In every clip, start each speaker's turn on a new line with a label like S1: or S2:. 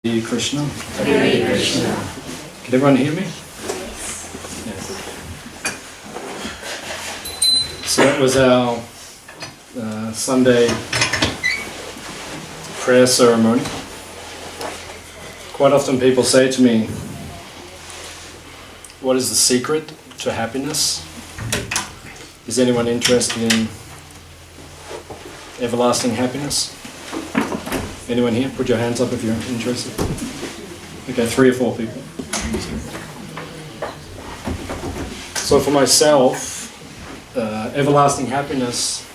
S1: Hare Krishna.
S2: Hare Krishna.
S1: Can everyone hear me? Yeah. So that was our Sunday prayer ceremony. Quite often people say to me, what is the secret to happiness? Is anyone interested in everlasting happiness? Anyone here? Put your hands up if you're interested. Okay, 3 or 4 people. So for myself, everlasting happiness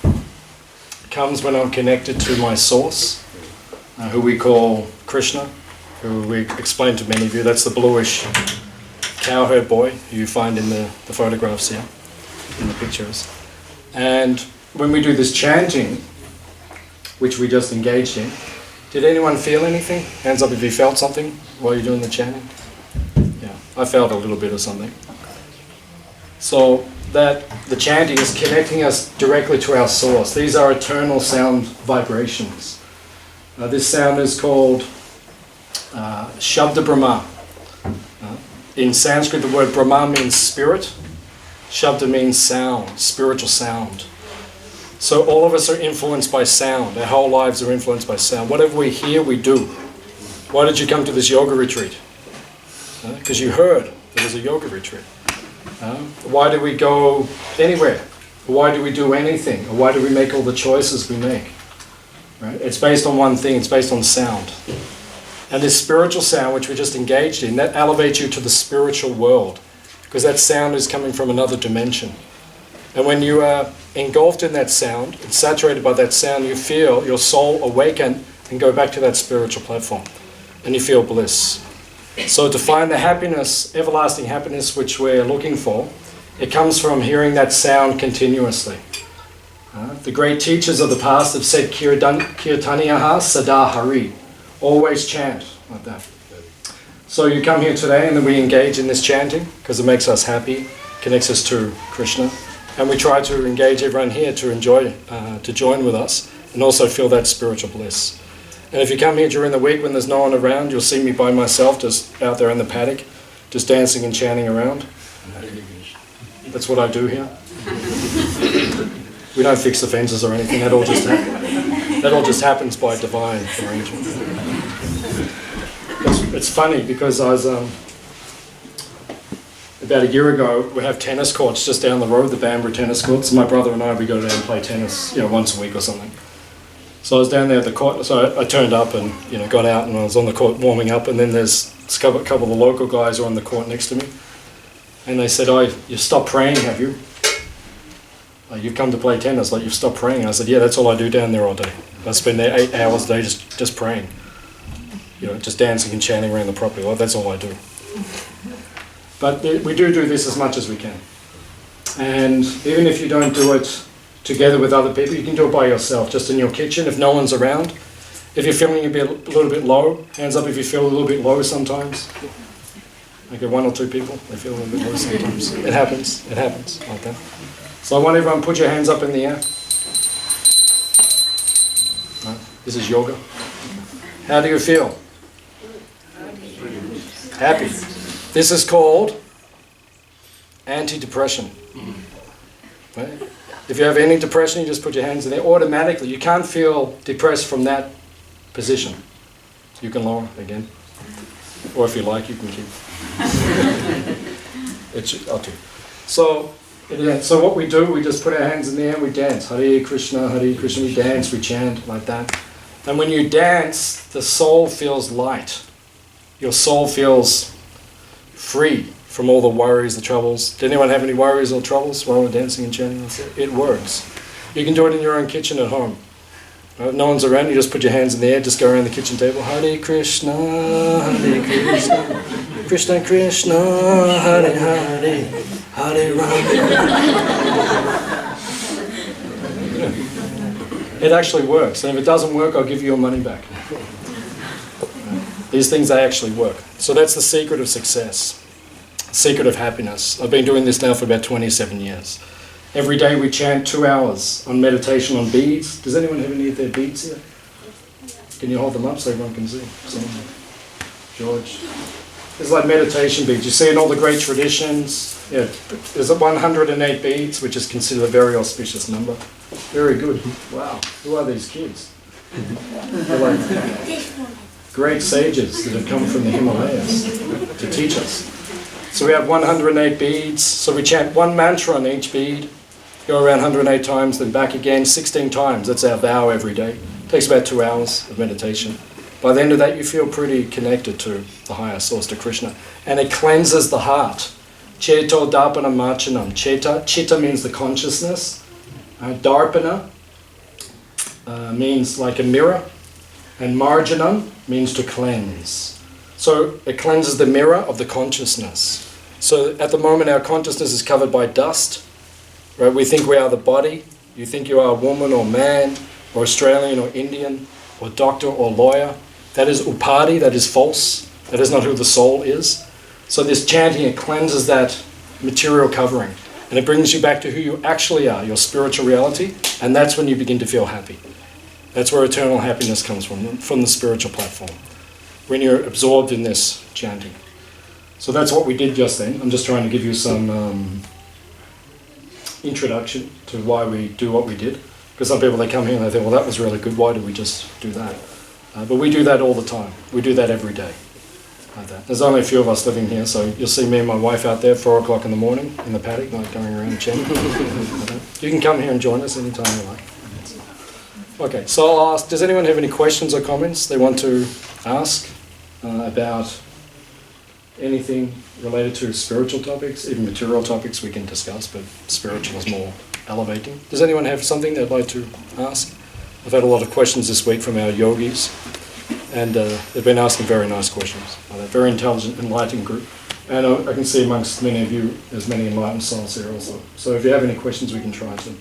S1: comes when I'm connected to my source, who we call Krishna, who we explained to many of you. That's the bluish cowherd boy who you find in the photographs here, in the pictures. And when we do this chanting, which we just engaged in, did anyone feel anything? Hands up if you felt something while you're doing the chanting. Yeah, I felt a little bit of something. So that the chanting is connecting us directly to our source. These are eternal sound vibrations. This sound is called Shabda Brahma. In Sanskrit, the word Brahma means spirit. Shabda means sound, spiritual sound. So all of us are influenced by sound. Our whole lives are influenced by sound. Whatever we hear, we do. Why did you come to this yoga retreat? Because you heard there was a yoga retreat. Why do we go anywhere? Why do we do anything? Or why do we make all the choices we make? Right? It's based on one thing. It's based on sound. And this spiritual sound, which we just engaged in, that elevates you to the spiritual world. Because that sound is coming from another dimension. And when you are engulfed in that sound, and saturated by that sound, you feel your soul awaken and go back to that spiritual platform. And you feel bliss. So to find the happiness, everlasting happiness which we're looking for, it comes from hearing that sound continuously. The great teachers of the past have said, Kirtaniyaha Sada Hari. Always chant like that. So you come here today and then we engage in this chanting because it makes us happy, connects us to Krishna. And we try to engage everyone here to enjoy, to join with us and also feel that spiritual bliss. And if you come here during the week when there's no one around, you'll see me by myself just out there in the paddock, just dancing and chanting around. That's what I do here. We don't fix the fences or anything, that all just happens by divine arrangement. It's funny because I was... About a year ago, we have tennis courts just down the road, the bamboo tennis courts. My brother and I, we go down and play tennis, once a week or something. So I was down there at the court, so I turned up and, got out and I was on the court warming up, and then there's a couple of the local guys who are on the court next to me. And they said, "Oh, you've stopped praying, have you? You've come to play tennis, like you've stopped praying." I said, "Yeah, that's all I do down there all day. I spend there 8 hours a day just praying. Just dancing and chanting around the property. Well, that's all I do." But we do this as much as we can. And even if you don't do it together with other people, you can do it by yourself, just in your kitchen, if no one's around. If you're feeling a little bit low, hands up if you feel a little bit low sometimes. Okay, 1 or 2 people, they feel a little bit low sometimes. It happens like that. So I want everyone to put your hands up in the air. Right. This is yoga. How do you feel? Happy. This is called anti-depression. Right? If you have any depression, you just put your hands in there. Automatically, you can't feel depressed from that position. You can lower again. Or if you like, you can keep. It's up to you. So what we do, we just put our hands in the air and we dance. Hare Krishna, Hare Krishna. We dance, we chant like that. And when you dance, the soul feels light. Your soul feels free from all the worries, the troubles. Did anyone have any worries or troubles while we're dancing and chanting? It works. You can do it in your own kitchen at home. If no one's around, you just put your hands in the air, just go around the kitchen table. Hare Krishna, Hare Krishna, Krishna Krishna, Hare Hare, Hare Rama. It actually works. And if it doesn't work, I'll give you your money back. These things, they actually work. So that's the secret of success, secret of happiness. I've been doing this now for about 27 years. Every day we chant 2 hours on meditation on beads. Does anyone have any of their beads here? Can you hold them up so everyone can see? George. It's like meditation beads. You see in all the great traditions, yeah, there's 108 beads, which is considered a very auspicious number. Very good. Wow. Who are these kids? They're like great sages that have come from the Himalayas to teach us. So we have 108 beads. So we chant one mantra on each bead, go around 108 times, then back again 16 times. That's our vow every day. It takes about 2 hours of meditation. By the end of that, you feel pretty connected to the higher source, to Krishna. And it cleanses the heart. Cheto darpana marchanam. Chitta means the consciousness. Darpana means like a mirror. And marjanam means to cleanse. So it cleanses the mirror of the consciousness. So at the moment, our consciousness is covered by dust. Right? We think we are the body. You think you are a woman or man, or Australian or Indian, or doctor or lawyer. That is upadi, that is false. That is not who the soul is. So this chanting, it cleanses that material covering. And it brings you back to who you actually are, your spiritual reality. And that's when you begin to feel happy. That's where eternal happiness comes from the spiritual platform. When you're absorbed in this chanting. So that's what we did just then. I'm just trying to give you some introduction to why we do what we did. Because some people, they come here and they think, well, that was really good. Why did we just do that? But we do that all the time. We do that every day. Like that. There's only a few of us living here, so you'll see me and my wife out there 4 o'clock in the morning in the paddock, like going around chanting. You can come here and join us anytime you like. Okay, so I'll ask, does anyone have any questions or comments they want to ask about anything related to spiritual topics? Even material topics we can discuss, but spiritual is more elevating. Does anyone have something they'd like to ask? I've had a lot of questions this week from our yogis, and they've been asking very nice questions. They're a very intelligent, enlightened group. And I can see amongst many of you, there's many enlightened souls here also. So if you have any questions, we can try to.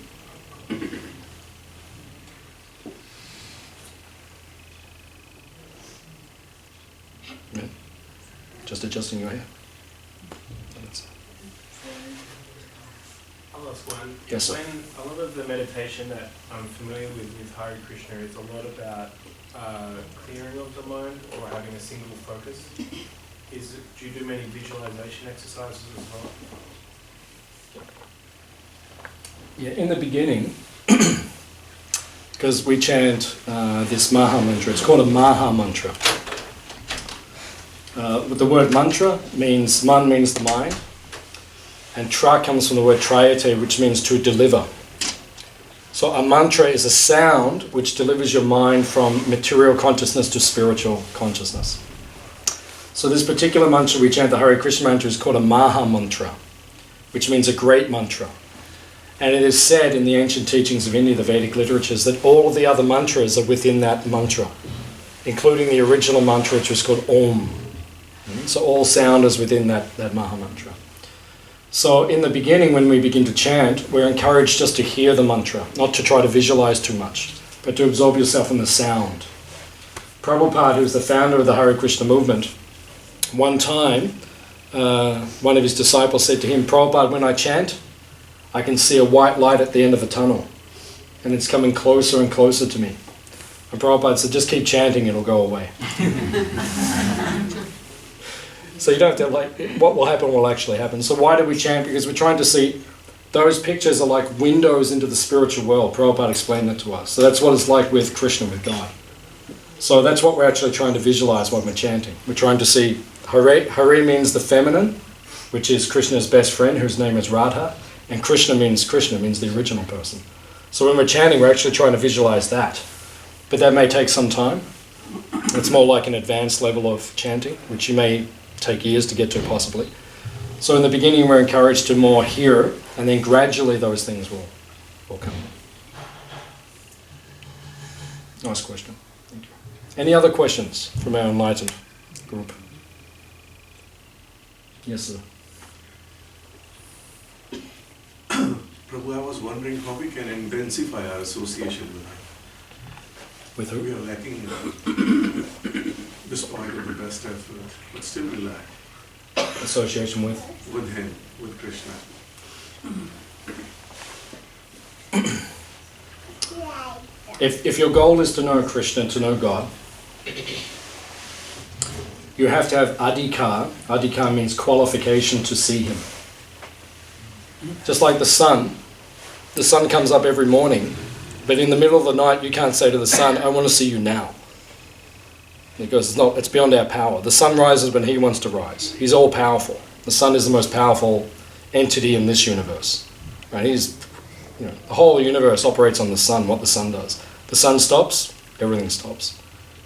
S1: Yeah. Just adjusting your hair.
S2: I'll ask one.
S1: Yes, sir.
S2: When a lot of the meditation that I'm familiar with Hare Krishna, it's a lot about clearing of the mind or having a single focus. Do you do many visualization exercises as well?
S1: Yeah, in the beginning, because we chant this Maha Mantra, it's called a Maha Mantra. The word mantra means, man means the mind, and tra comes from the word trayate, which means to deliver. So a mantra is a sound which delivers your mind from material consciousness to spiritual consciousness. So this particular mantra we chant, the Hare Krishna mantra, is called a Maha Mantra, which means a great mantra. And it is said in the ancient teachings of India, the Vedic literatures, that all of the other mantras are within that mantra, including the original mantra, which was called Om. So all sound is within that Maha Mantra. So in the beginning, when we begin to chant, we're encouraged just to hear the mantra, not to try to visualize too much, but to absorb yourself in the sound. Prabhupada, who's the founder of the Hare Krishna movement, one time, one of his disciples said to him, Prabhupada, when I chant, I can see a white light at the end of a tunnel, and it's coming closer and closer to me. And Prabhupada said, just keep chanting, it'll go away. So you don't have to, what will happen will actually happen. So why do we chant? Because we're trying to see, those pictures are like windows into the spiritual world. Prabhupada explained that to us. So that's what it's like with Krishna, with God. So that's what we're actually trying to visualize when we're chanting. We're trying to see, Hare means the feminine, which is Krishna's best friend, whose name is Radha. And Krishna means the original person. So when we're chanting, we're actually trying to visualize that. But that may take some time. It's more like an advanced level of chanting, which you may take years to get to possibly. So in the beginning we're encouraged to more hear, and then gradually those things will come. Nice question. Thank you. Any other questions from our enlightened group? Yes, sir.
S3: Prabhu, I was wondering how we can intensify our association with Him.
S1: With who?
S3: We are lacking despite of the best effort, but still we lack.
S1: Association with?
S3: With Him, with Krishna.
S1: If your goal is to know Krishna, to know God, you have to have adhikar. Adhikar means qualification to see him. Just like the sun comes up every morning, but in the middle of the night you can't say to the sun, I want to see you now. Because it's beyond our power. The sun rises when he wants to rise. He's all powerful. The sun is the most powerful entity in this universe. Right? The whole universe operates on the sun, what the sun does. The sun stops, everything stops.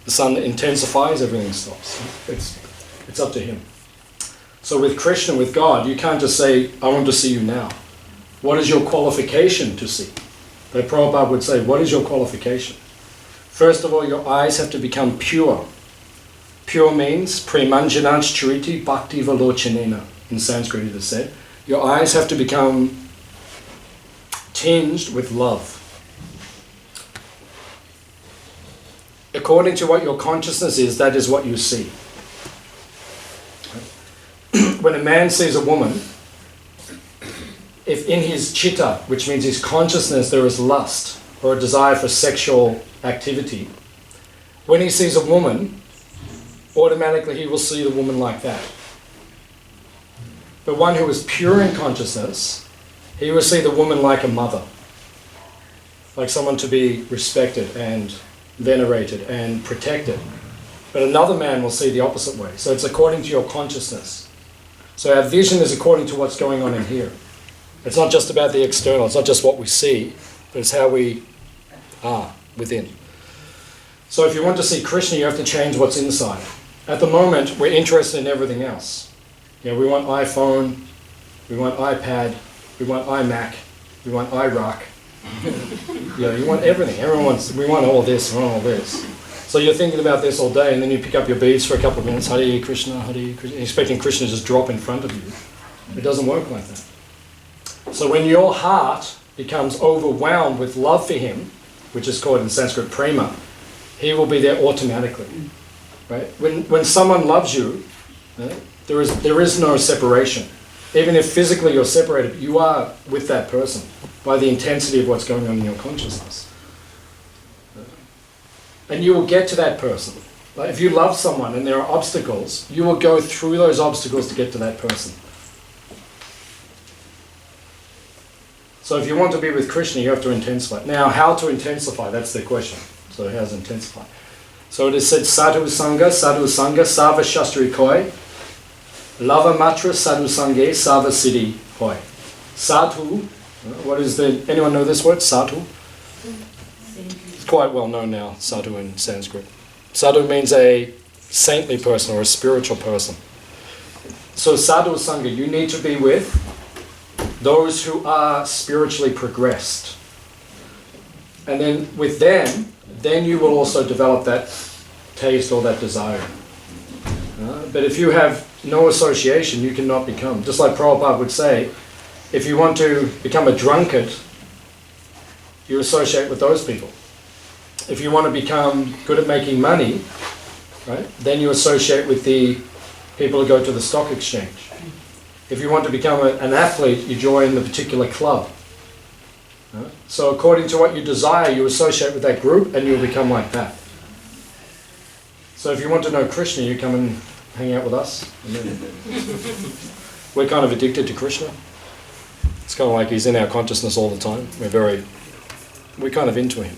S1: The sun intensifies, everything stops. It's up to him. So with Krishna, with God, you can't just say, I want to see you now. What is your qualification to see? But Prabhupada would say, what is your qualification? First of all, your eyes have to become pure. Pure means premanjanach chariti bhakti valochanena. In Sanskrit it is said. Your eyes have to become tinged with love. According to what your consciousness is, that is what you see. When a man sees a woman, if in his chitta, which means his consciousness, there is lust or a desire for sexual activity, when he sees a woman, automatically he will see the woman like that. But one who is pure in consciousness, he will see the woman like a mother, like someone to be respected and venerated and protected. But another man will see the opposite way. So it's according to your consciousness. So our vision is according to what's going on in here. It's not just about the external, it's not just what we see, but it's how we are within. So if you want to see Krishna, you have to change what's inside. At the moment, we're interested in everything else. We want iPhone, we want iPad, we want iMac, we want iRock. You want everything. We want all this, we want all this. So you're thinking about this all day, and then you pick up your beads for a couple of minutes, Hare Krishna, Hare Krishna, expecting Krishna to just drop in front of you. It doesn't work like that. So when your heart becomes overwhelmed with love for him, which is called in Sanskrit prema, he will be there automatically. Right? When someone loves you, right, there is no separation. Even if physically you're separated, you are with that person by the intensity of what's going on in your consciousness. And you will get to that person. Like if you love someone and there are obstacles, you will go through those obstacles to get to that person. So if you want to be with Krishna, you have to intensify. Now, how to intensify? That's the question. So how to intensify? So it is said, sadhu sangha, sava shastri koi, lava matra sadhu sanghe, sava siddhi koi. Sadhu, anyone know this word, sadhu? It's quite well known now, sadhu in Sanskrit. Sadhu means a saintly person or a spiritual person. So sadhu sangha, you need to be with those who are spiritually progressed. And then with them, then you will also develop that taste or that desire. But if you have no association, you cannot become. Just like Prabhupada would say, if you want to become a drunkard, you associate with those people. If you want to become good at making money, right, then you associate with the people who go to the stock exchange. If you want to become an athlete, you join the particular club. So according to what you desire, you associate with that group and you'll become like that. So if you want to know Krishna, you come and hang out with us. We're kind of addicted to Krishna. It's kind of like he's in our consciousness all the time. We're kind of into him.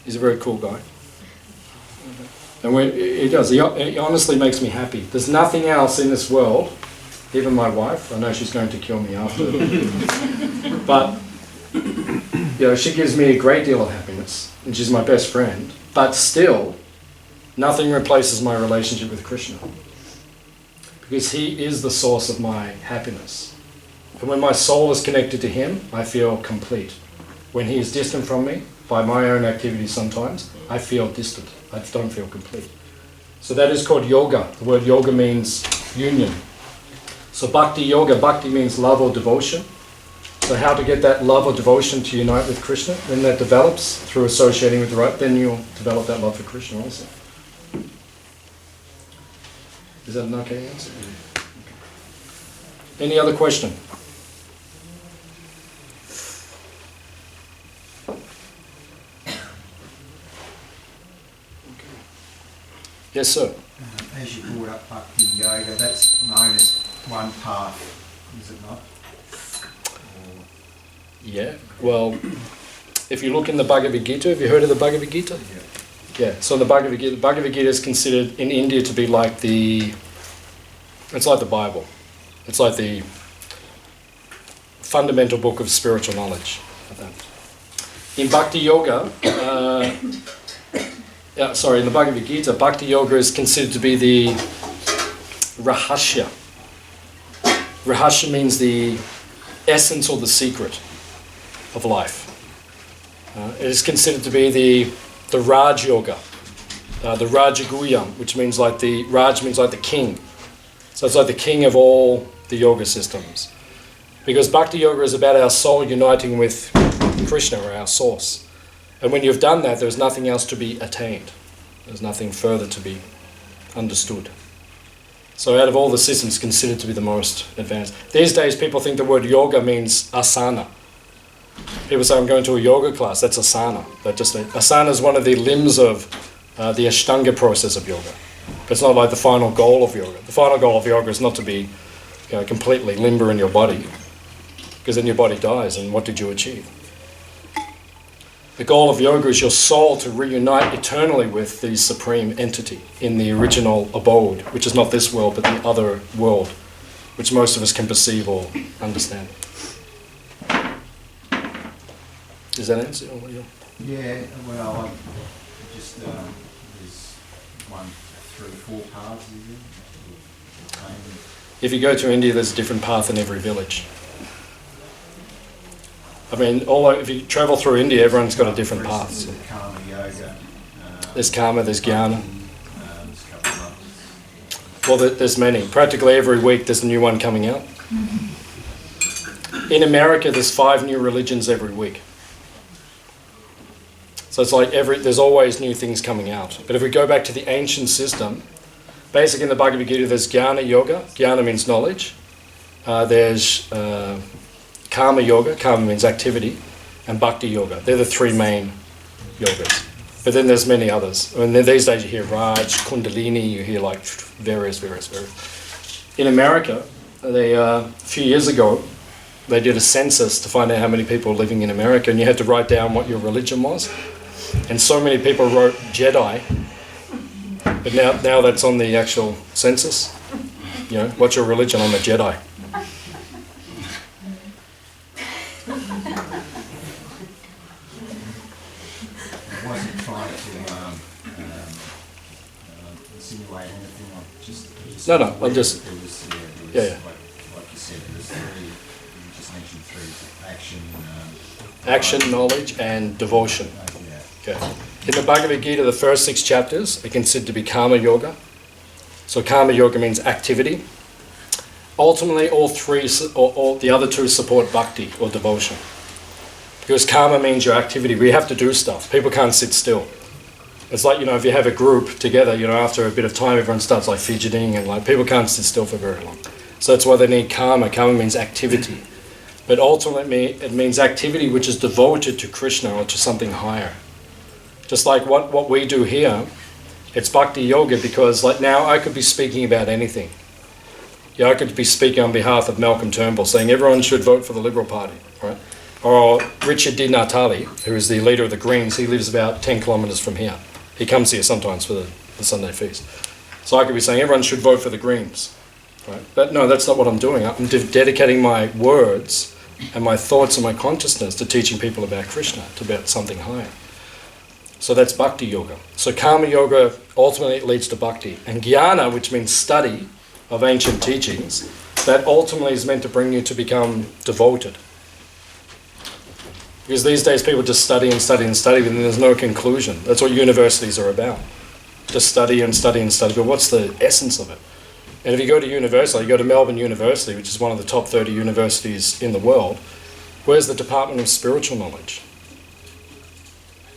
S1: He's a very cool guy. And he honestly makes me happy. There's nothing else in this world, even my wife, I know she's going to kill me after, but she gives me a great deal of happiness, and she's my best friend, but still, nothing replaces my relationship with Krishna, because he is the source of my happiness. And when my soul is connected to him, I feel complete. When he is distant from me, by my own activities sometimes, I feel distant. I don't feel complete. So that is called yoga. The word yoga means union. So bhakti yoga, bhakti means love or devotion. So how to get that love or devotion to unite with Krishna? When that develops through associating with the right, then you'll develop that love for Krishna also. Is that an okay answer? Any other question? Yes, sir.
S4: As you brought up Bhakti Yoga. That's known as one path, is it not?
S1: Yeah, well, if you look in the Bhagavad Gita, have you heard of the Bhagavad Gita?
S4: Yeah.
S1: Yeah, so the Bhagavad Gita is considered in India to be like it's like the Bible. It's like the fundamental book of spiritual knowledge. In Bhakti Yoga, in the Bhagavad Gita, Bhakti Yoga is considered to be the Rahasya. Rahasya means the essence or the secret of life. It is considered to be the Raj Yoga, the Rajaguyam, which means like Raj means like the king. So it's like the king of all the yoga systems. Because Bhakti Yoga is about our soul uniting with Krishna, or our source. And when you've done that, there's nothing else to be attained. There's nothing further to be understood. So out of all the systems, it's considered to be the most advanced. These days, people think the word yoga means asana. People say, I'm going to a yoga class. That's asana. Asana is one of the limbs of the Ashtanga process of yoga. But it's not like the final goal of yoga. The final goal of yoga is not to be completely limber in your body, because then your body dies, and what did you achieve? The goal of yoga is your soul to reunite eternally with the supreme entity in the original abode, which is not this world, but the other world, which most of us can perceive or understand. Does that answer?
S4: Yeah, well, I just, there's 1, 3, 4 paths, is it?
S1: If you go to India, there's a different path in every village. I mean, if you travel through India, everyone's got a different path. So.
S4: Karma yoga.
S1: There's karma, there's jnana.
S4: There's a couple of others.
S1: Well, there's many. Practically every week there's a new one coming out. In America, there's 5 new religions every week. So it's like there's always new things coming out. But if we go back to the ancient system, basically in the Bhagavad Gita, there's jnana yoga. Jnana means knowledge. There's karma yoga. Karma means activity. And bhakti yoga. They're the 3 main yogas. But then there's many others. I mean, these days you hear Raj, Kundalini, you hear like various. In America, a few years ago, they did a census to find out how many people were living in America, and you had to write down what your religion was. And so many people wrote Jedi, but now that's on the actual census. What's your religion? I'm a Jedi.
S4: I wasn't trying to insinuate anything.
S1: No, I'm just.
S4: There was,
S1: Yeah.
S4: Like you said, there was 3. You just mentioned 3:
S1: Action, knowledge, and devotion.
S4: Yeah.
S1: Okay. In the Bhagavad Gita, the first 6 chapters are considered to be karma yoga. So karma yoga means activity. Ultimately, all the other 2 support bhakti or devotion. Because karma means your activity. We have to do stuff. People can't sit still. It's like, if you have a group together, after a bit of time, everyone starts like fidgeting, and people can't sit still for very long. So that's why they need karma. Karma means activity. But ultimately, it means activity which is devoted to Krishna or to something higher. Just like what we do here, it's bhakti yoga, because like now I could be speaking about anything. I could be speaking on behalf of Malcolm Turnbull, saying everyone should vote for the Liberal Party, right? Or Richard Di Natale, who is the leader of the Greens, he lives about 10 kilometres from here. He comes here sometimes for the Sunday feast. So I could be saying everyone should vote for the Greens, right? But no, that's not what I'm doing. I'm dedicating my words and my thoughts and my consciousness to teaching people about Krishna, about something higher. So that's bhakti yoga. So karma yoga ultimately leads to bhakti. And jnana, which means study of ancient teachings, that ultimately is meant to bring you to become devoted. Because these days people just study and study and study, and there's no conclusion. That's what universities are about. Just study and study and study, but what's the essence of it? And if you go to university, you go to Melbourne University, which is one of the top 30 universities in the world, where's the Department of Spiritual Knowledge?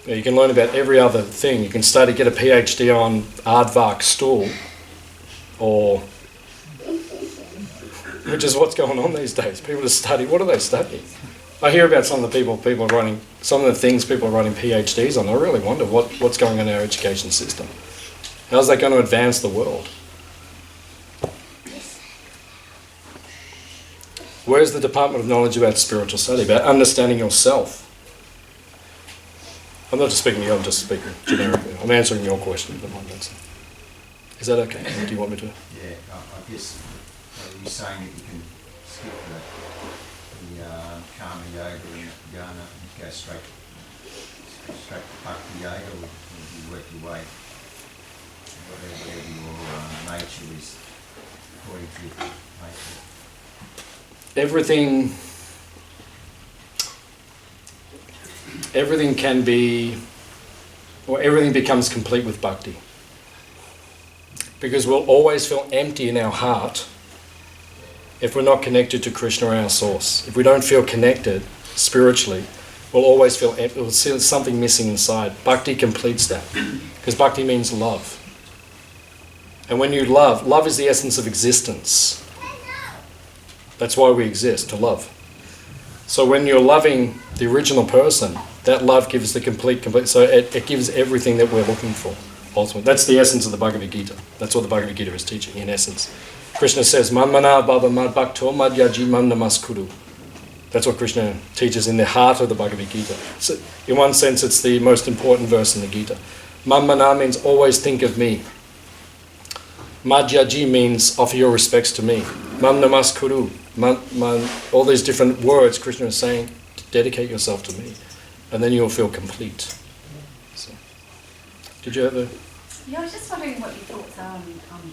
S1: You can learn about every other thing. You can study, get a PhD on aardvark stool, which is what's going on these days. People just study. What are they studying? I hear about some of the people are writing, some of the things people are writing PhDs on. I really wonder what's going on in our education system. How's that going to advance the world? Where's the Department of Knowledge about spiritual study, about understanding yourself? I'm not just speaking to you, I'm just speaking generically. I'm answering your question, but I'm answering. Is that okay? Or do you want me to?
S4: Yeah, I guess, are you saying that you can skip the karma yoga and the jnana and go straight to bhakti yoga, or you work your way, whatever your nature is, according to your nature?
S1: Everything can be, or everything becomes complete with bhakti. Because we'll always feel empty in our heart if we're not connected to Krishna, our source. If we don't feel connected spiritually, we'll always feel empty. We'll see something missing inside. Bhakti completes that. Because bhakti means love. And when you love is the essence of existence. That's why we exist, to love. So when you're loving the original person, that love gives the complete, so it gives everything that we're looking for, ultimately. That's the essence of the Bhagavad Gita. That's what the Bhagavad Gita is teaching, in essence. Krishna says, Manmana bhava mad bhakto mad yaji mam namaskuru. That's what Krishna teaches in the heart of the Bhagavad Gita. So in one sense, it's the most important verse in the Gita. Manmana means always think of me. Madhyaji means offer your respects to me. Mam namaskuru. All these different words Krishna is saying, dedicate yourself to me. And then you'll feel complete. So, did you ever...
S5: Yeah, I was just wondering what your thoughts are on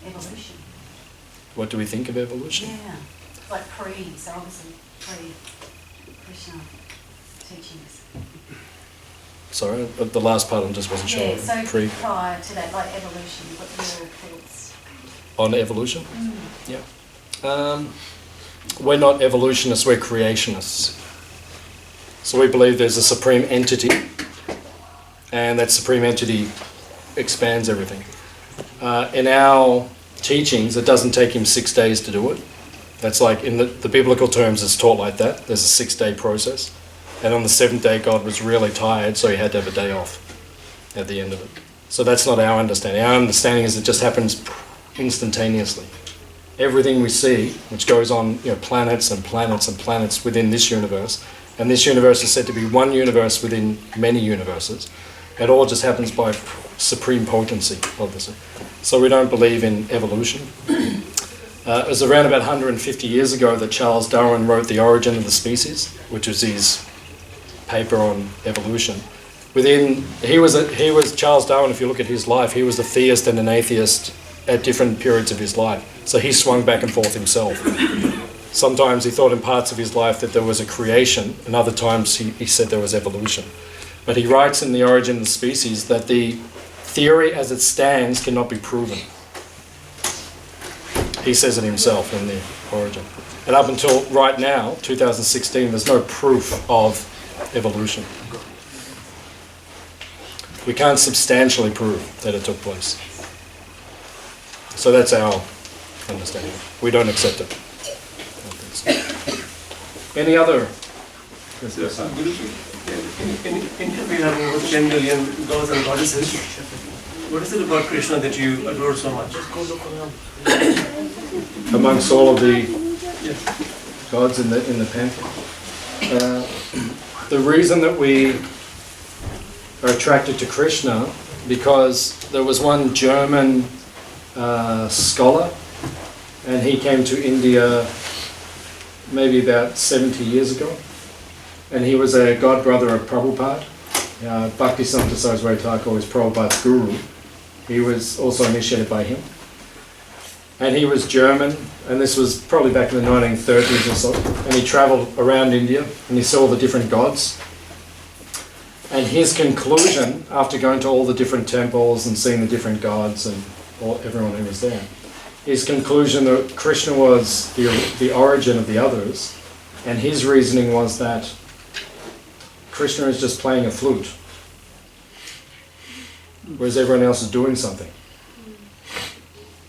S5: evolution.
S1: What do we think of evolution?
S5: Yeah, like so obviously pre-Krishna teachings.
S1: Sorry, the last part I just wasn't sure.
S5: Yeah, so prior to that, like evolution, what your thoughts?
S1: On evolution? Yeah. We're not evolutionists, we're creationists. So we believe there's a supreme entity, and that supreme entity expands everything. In our teachings, it doesn't take him 6 days to do it. That's like, in the biblical terms, it's taught like that. There's a 6-day process. And on the 7th day, God was really tired, so he had to have a day off at the end of it. So that's not our understanding. Our understanding is it just happens instantaneously. Everything we see, which goes on, planets and planets and planets within this universe, and this universe is said to be one universe within many universes. It all just happens by supreme potency, obviously. So we don't believe in evolution. It was around about 150 years ago that Charles Darwin wrote The Origin of the Species, which was his paper on evolution. He was Charles Darwin, if you look at his life, he was a theist and an atheist at different periods of his life. So he swung back and forth himself. Sometimes he thought in parts of his life that there was a creation, and other times he said there was evolution. But he writes in The Origin of the Species that the theory as it stands cannot be proven. He says it himself in The Origin. And up until right now, 2016, there's no proof of evolution. We can't substantially prove that it took place. So that's our understanding. We don't accept it. Any other?
S6: In we have over 10 million gods and goddesses. What is it about Krishna that you adore so much?
S1: Amongst all of the
S6: Yes.
S1: gods in the pantheon. The reason that we are attracted to Krishna, because there was one German scholar, and he came to India maybe about 70 years ago, and he was a god brother of Prabhupada. Bhaktivedanta Saraswati Thakur was Prabhupada's guru. He was also initiated by him. And he was German, and this was probably back in the 1930s or so, and he travelled around India, and he saw the different gods. And his conclusion, after going to all the different temples and seeing the different gods and everyone who was there, his conclusion that Krishna was the origin of the others, and his reasoning was that Krishna is just playing a flute, whereas everyone else is doing something.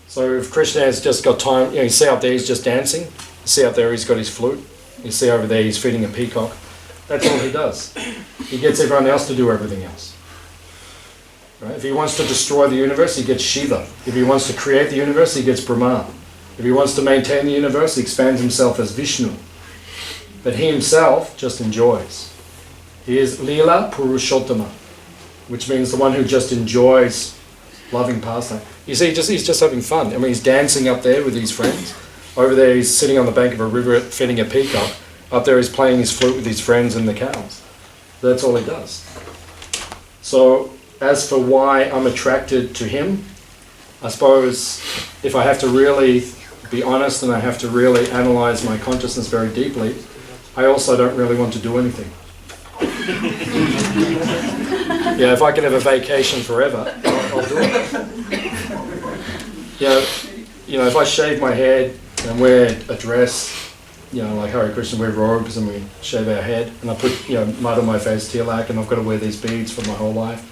S1: So if Krishna has just got time, you see up there he's just dancing, you see up there he's got his flute, you see over there he's feeding a peacock, that's all he does. He gets everyone else to do everything else. Right? If he wants to destroy the universe, he gets Shiva. If he wants to create the universe, he gets Brahma. If he wants to maintain the universe, he expands himself as Vishnu. But he himself just enjoys. He is Leela Purushottama, which means the one who just enjoys loving pastime. You see, he's just having fun. I mean, he's dancing up there with his friends. Over there, he's sitting on the bank of a river feeding a peacock. Up there, he's playing his flute with his friends and the cows. That's all he does. So, as for why I'm attracted to him, I suppose if I have to really be honest and I have to really analyze my consciousness very deeply, I also don't really want to do anything. Yeah, if I could have a vacation forever, I'll do it. You know, if I shave my head and wear a dress, you know, like Hare Krishna, wear robes and we shave our head, and I put, you know, mud on my face, tilak, and I've got to wear these beads for my whole life,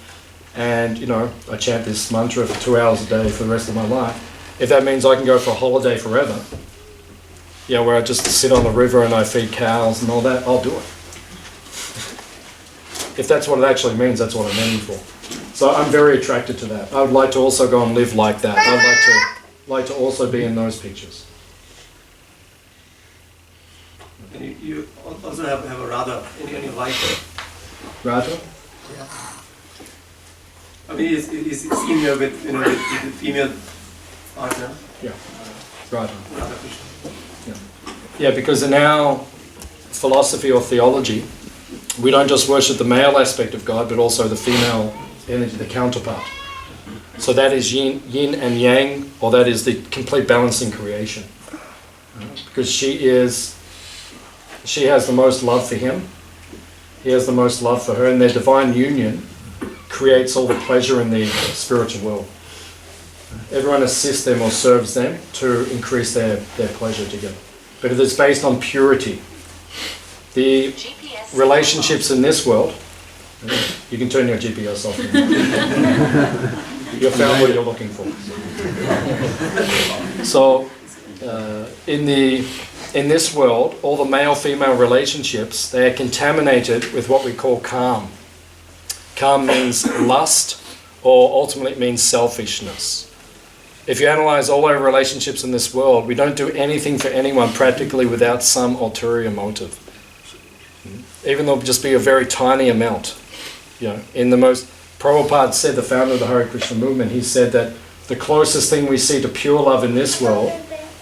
S1: and, you know, I chant this mantra for 2 hours a day for the rest of my life. If that means I can go for a holiday forever, you know, where I just sit on the river and I feed cows and all that, I'll do it. If that's what it actually means, that's what I'm aiming for. So I'm very attracted to that. I would like to also go and live like that. I'd like to also be in those pictures.
S6: And you also have a Radha in your life.
S1: Radha?
S6: Yeah. I mean, is female with, you know, with female partner.
S1: Yeah. Radha.
S6: Radha Krishna.
S1: Yeah, because in our philosophy or theology, we don't just worship the male aspect of God, but also the female energy, the counterpart. So that is yin and yang, or that is the complete balancing creation. Because she has the most love for him, he has the most love for her, and their divine union creates all the pleasure in the spiritual world. Everyone assists them or serves them to increase their pleasure together. But it is based on purity. The relationships in this world, you can turn your GPS off. You've found what you're looking for. So, in this world, all the male-female relationships, they are contaminated with what we call calm. Calm means lust, or ultimately it means selfishness. If you analyze all our relationships in this world, we don't do anything for anyone practically without some ulterior motive. Even though it just be a very tiny amount. You know, Prabhupada said, the founder of the Hare Krishna movement, he said that the closest thing we see to pure love in this world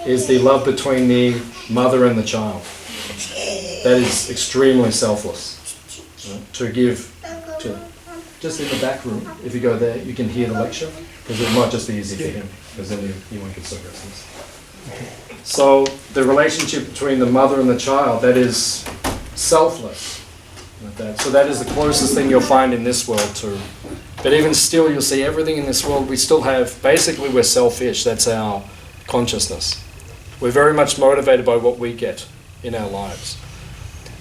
S1: is the love between the mother and the child. That is extremely selfless. To give to, just in the back room, if you go there, you can hear the lecture, because it might just be easy for him, because then you won't get so restless. So the relationship between the mother and the child, that is selfless. Like that. So that is the closest thing you'll find in this world too. But even still, you'll see everything in this world, we still have, basically we're selfish, that's our consciousness. We're very much motivated by what we get in our lives.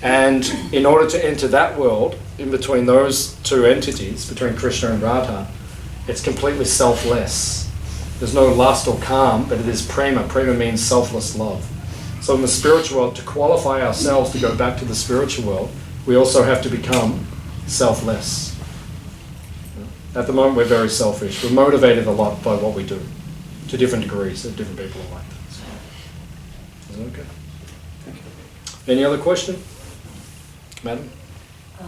S1: And in order to enter that world, in between those two entities, between Krishna and Radha, it's completely selfless. There's no lust or calm, but it is prema. Prema means selfless love. So in the spiritual world, to qualify ourselves to go back to the spiritual world, we also have to become selfless. At the moment, we're very selfish. We're motivated a lot by what we do, to different degrees. Different people are like that. So, is that okay? Thank you. Any other question? Madam?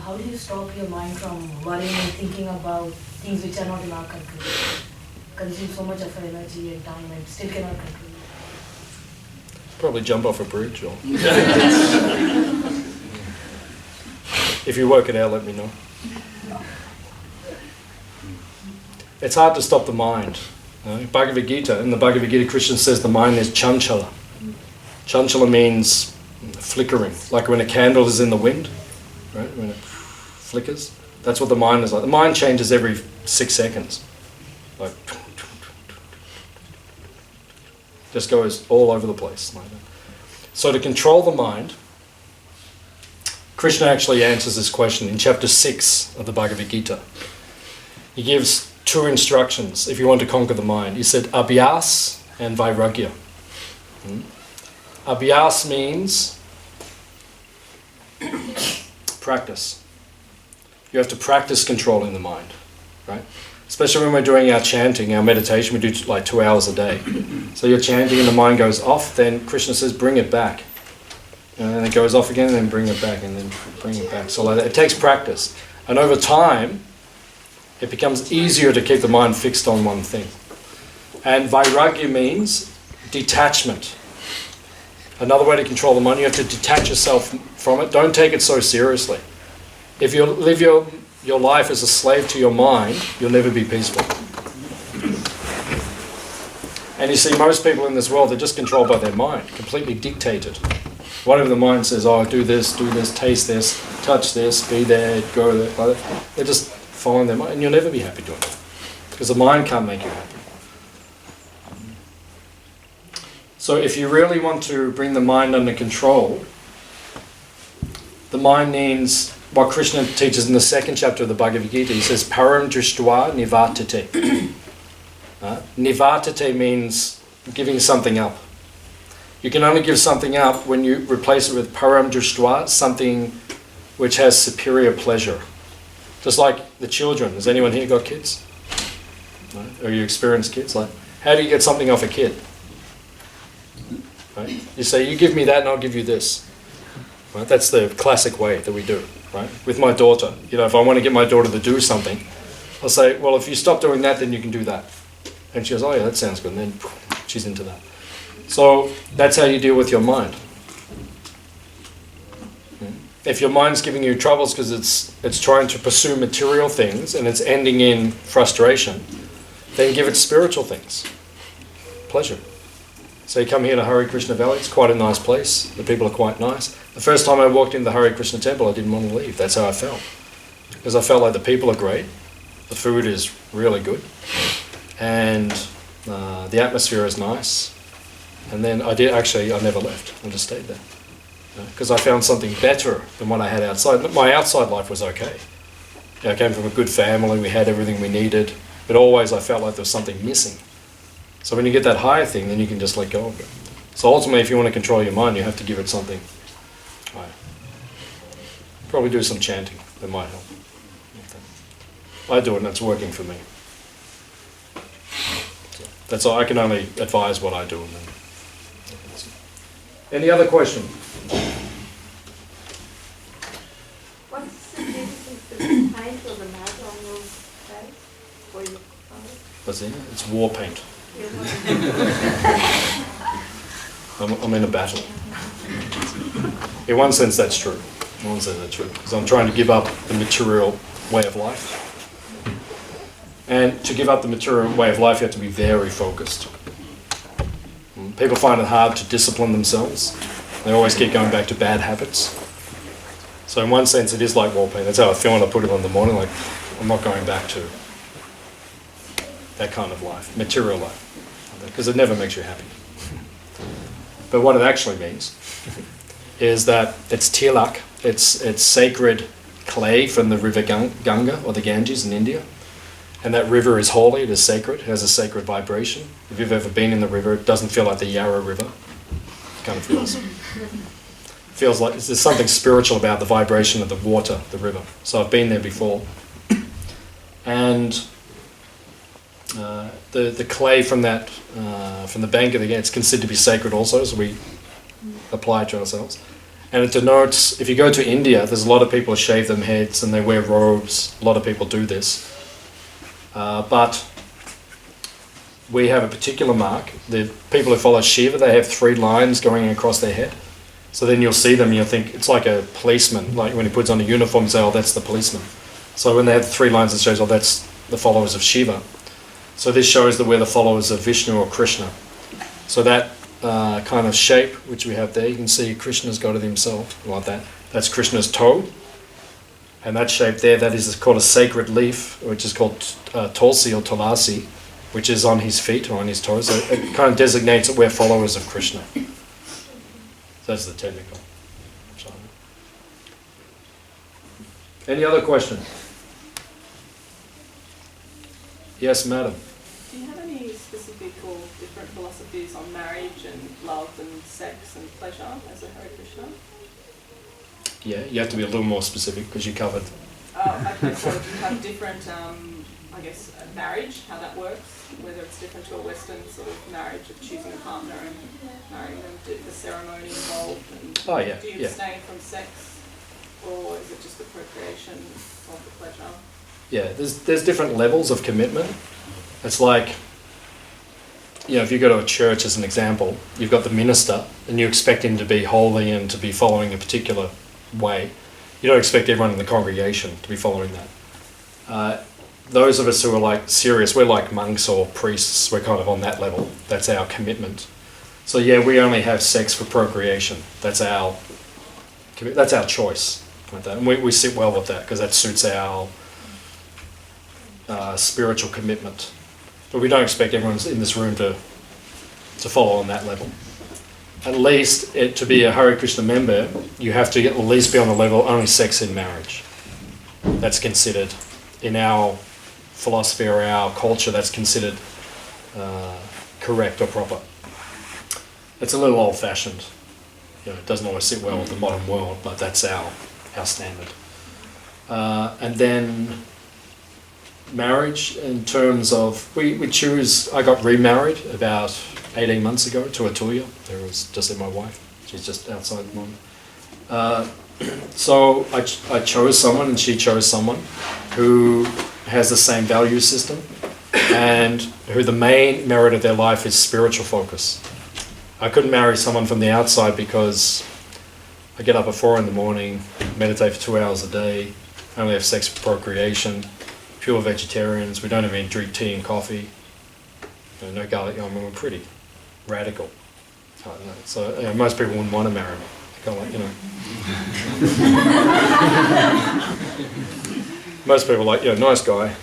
S7: How do you stop your mind from worrying and thinking about things which are not in our control? Consume so much of our energy and time and still cannot control it.
S1: Probably jump off a bridge or... If you work it out, let me know. It's hard to stop the mind. Bhagavad Gita, in the Bhagavad Gita, Krishna says the mind is chanchala. Chanchala means flickering, like when a candle is in the wind, right? When it flickers. That's what the mind is like. The mind changes every 6 seconds. Like, just goes all over the place. Like that. So to control the mind, Krishna actually answers this question in chapter 6 of the Bhagavad Gita. He gives 2 instructions if you want to conquer the mind. He said abhyas and vairagya. Abhyas means practice. You have to practice controlling the mind, right? Especially when we're doing our chanting, our meditation, we do like 2 hours a day. So you're chanting and the mind goes off, then Krishna says bring it back. and then it goes off again, and then bring it back, and then bring it back. So like that. It takes practice. And over time, it becomes easier to keep the mind fixed on one thing. And vairagya means detachment. Another way to control the mind, you have to detach yourself from it. Don't take it so seriously. If you live your life as a slave to your mind, you'll never be peaceful. And you see, most people in this world, they're just controlled by their mind, completely dictated. Whatever the mind says, oh, do this, taste this, touch this, be there, go there, like that. They're just following their mind, and you'll never be happy doing it. Because the mind can't make you happy. So if you really want to bring the mind under control, the mind needs what Krishna teaches in the 2nd chapter of the Bhagavad Gita. He says, param drishtva nivartate. Nivartate means giving something up. You can only give something up when you replace it with param drishtva, something which has superior pleasure. Just like the children. Has anyone here got kids? Right? Or you experience kids? Like, how do you get something off a kid? Right? You say, you give me that and I'll give you this. Right? That's the classic way that we do. Right? With my daughter. You know, if I want to get my daughter to do something, I'll say, well, if you stop doing that, then you can do that. And she goes, oh yeah, that sounds good. And then she's into that. So that's how you deal with your mind. If your mind's giving you troubles because it's trying to pursue material things and it's ending in frustration, then give it spiritual things. Pleasure. So you come here to Hare Krishna Valley, it's quite a nice place. The people are quite nice. The first time I walked into the Hare Krishna temple, I didn't want to leave. That's how I felt. Because I felt like the people are great, the food is really good, and the atmosphere is nice. And then I never left. I just stayed there. Because I found something better than what I had outside. My outside life was okay. I came from a good family, we had everything we needed, but always I felt like there was something missing. So when you get that higher thing, then you can just let go of it. So ultimately, if you want to control your mind, you have to give it something higher. Probably do some chanting, that might help. I do it and it's working for me. So that's all. I can only advise what I do. And then. Any other question?
S8: What's the difference between paint or the mud on your face or your clothes?
S1: What's in it? It's war paint. I'm in a battle. In one sense, that's true. In one sense, that's true. Because I'm trying to give up the material way of life. And to give up the material way of life, you have to be very focused. People find it hard to discipline themselves. They always keep going back to bad habits. So in one sense, it is like wall paint. That's how I feel when I put it on in the morning. Like, I'm not going back to that kind of life, material life. Because it never makes you happy. But what it actually means is that it's tilak, it's sacred clay from the river Ganga or the Ganges in India. And that river is holy, it is sacred, it has a sacred vibration. If you've ever been in the river, it doesn't feel like the Yarra River. It kind of feels like there's something spiritual about the vibration of the water, the river. So I've been there before. And the clay from that from the bank of the it's considered to be sacred also, so we apply it to ourselves. And it denotes, if you go to India, there's a lot of people who shave their heads and they wear robes. A lot of people do this. But we have a particular mark. The people who follow Shiva, they have 3 lines going across their head. So then you'll see them and you'll think, it's like a policeman, like when he puts on a uniform, you say, oh, that's the policeman. So when they have 3 lines, it shows, oh, that's the followers of Shiva. So this shows that we're the followers of Vishnu or Krishna. So that kind of shape, which we have there, you can see Krishna's got it himself, like that. That's Krishna's toe. And that shape there, that is called a sacred leaf, which is called tulsi or tulasi, which is on his feet or on his toes. So it kind of designates that we're followers of Krishna. So that's the technical. So. Any other questions? Yes, madam.
S9: Do you have any specific or different philosophies on marriage and love and sex and pleasure as a Hare Krishna?
S1: Yeah, you have to be a little more specific because you covered.
S9: Okay, so do you have different, marriage, how that works, whether it's different to a Western sort of marriage of choosing a partner and marriage? marrying them? Is the ceremony involved? And
S1: Oh, yeah,
S9: do you
S1: yeah.
S9: abstain from sex, or is it just the procreation of the pleasure?
S1: Yeah, there's different levels of commitment. It's like, if you go to a church as an example, you've got the minister and you expect him to be holy and to be following a particular way. You don't expect everyone in the congregation to be following that. Those of us who are like serious, we're like monks or priests, we're kind of on that level. That's our commitment. So yeah, we only have sex for procreation. That's our choice. Like that. And we sit well with that because that suits our spiritual commitment. But we don't expect everyone in this room to follow on that level. At least to be a Hare Krishna member, you have to at least be on the level only sex in marriage. That's considered, in our philosophy or our culture, that's considered correct or proper. It's a little old-fashioned. It doesn't always sit well with the modern world, but that's our standard. And then marriage, in terms of, we choose, I got remarried about 18 months ago to a Tuya. There was just my wife. She's just outside at the moment. So I chose someone and she chose someone who has the same value system and who the main merit of their life is spiritual focus. I couldn't marry someone from the outside because I get up at 4 a.m, meditate for 2 hours a day, only have sex for procreation, pure vegetarians, we don't even drink tea and coffee, no garlic. I mean, we're pretty radical. So most people wouldn't want to marry me. Kind of like, most people are like, nice guy.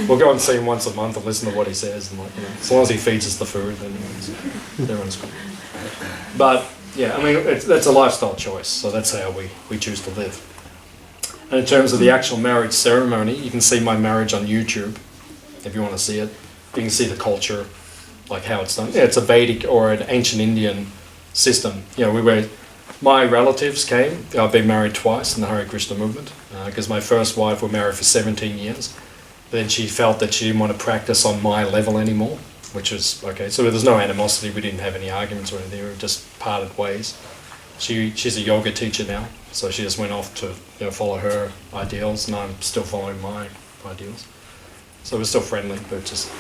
S1: We'll go and see him once a month and listen to what he says, and as long as he feeds us the food, then everyone's good. But yeah, I mean, that's a lifestyle choice, so that's how we choose to live. And in terms of the actual marriage ceremony, you can see my marriage on YouTube if you want to see it. You can see the culture, like how it's done. Yeah, it's a Vedic or an ancient Indian system. My relatives came. I've been married twice in the Hare Krishna movement because my first wife were married for 17 years. Then she felt that she didn't want to practice on my level anymore, which was okay. So there's no animosity. We didn't have any arguments or anything. We were just parted ways. She's a yoga teacher now, so she just went off to follow her ideals, and I'm still following my ideals. So we're still friendly, but just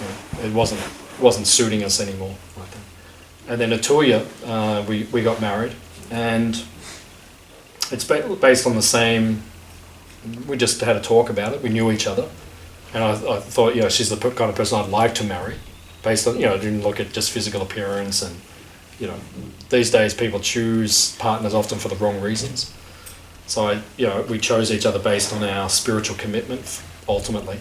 S1: it wasn't suiting us anymore like that. And then at Tuya, we got married, and it's based on the same. We just had a talk about it. We knew each other, and I thought she's the kind of person I'd like to marry, based on I didn't look at just physical appearance, and these days people choose partners often for the wrong reasons. So we chose each other based on our spiritual commitment ultimately.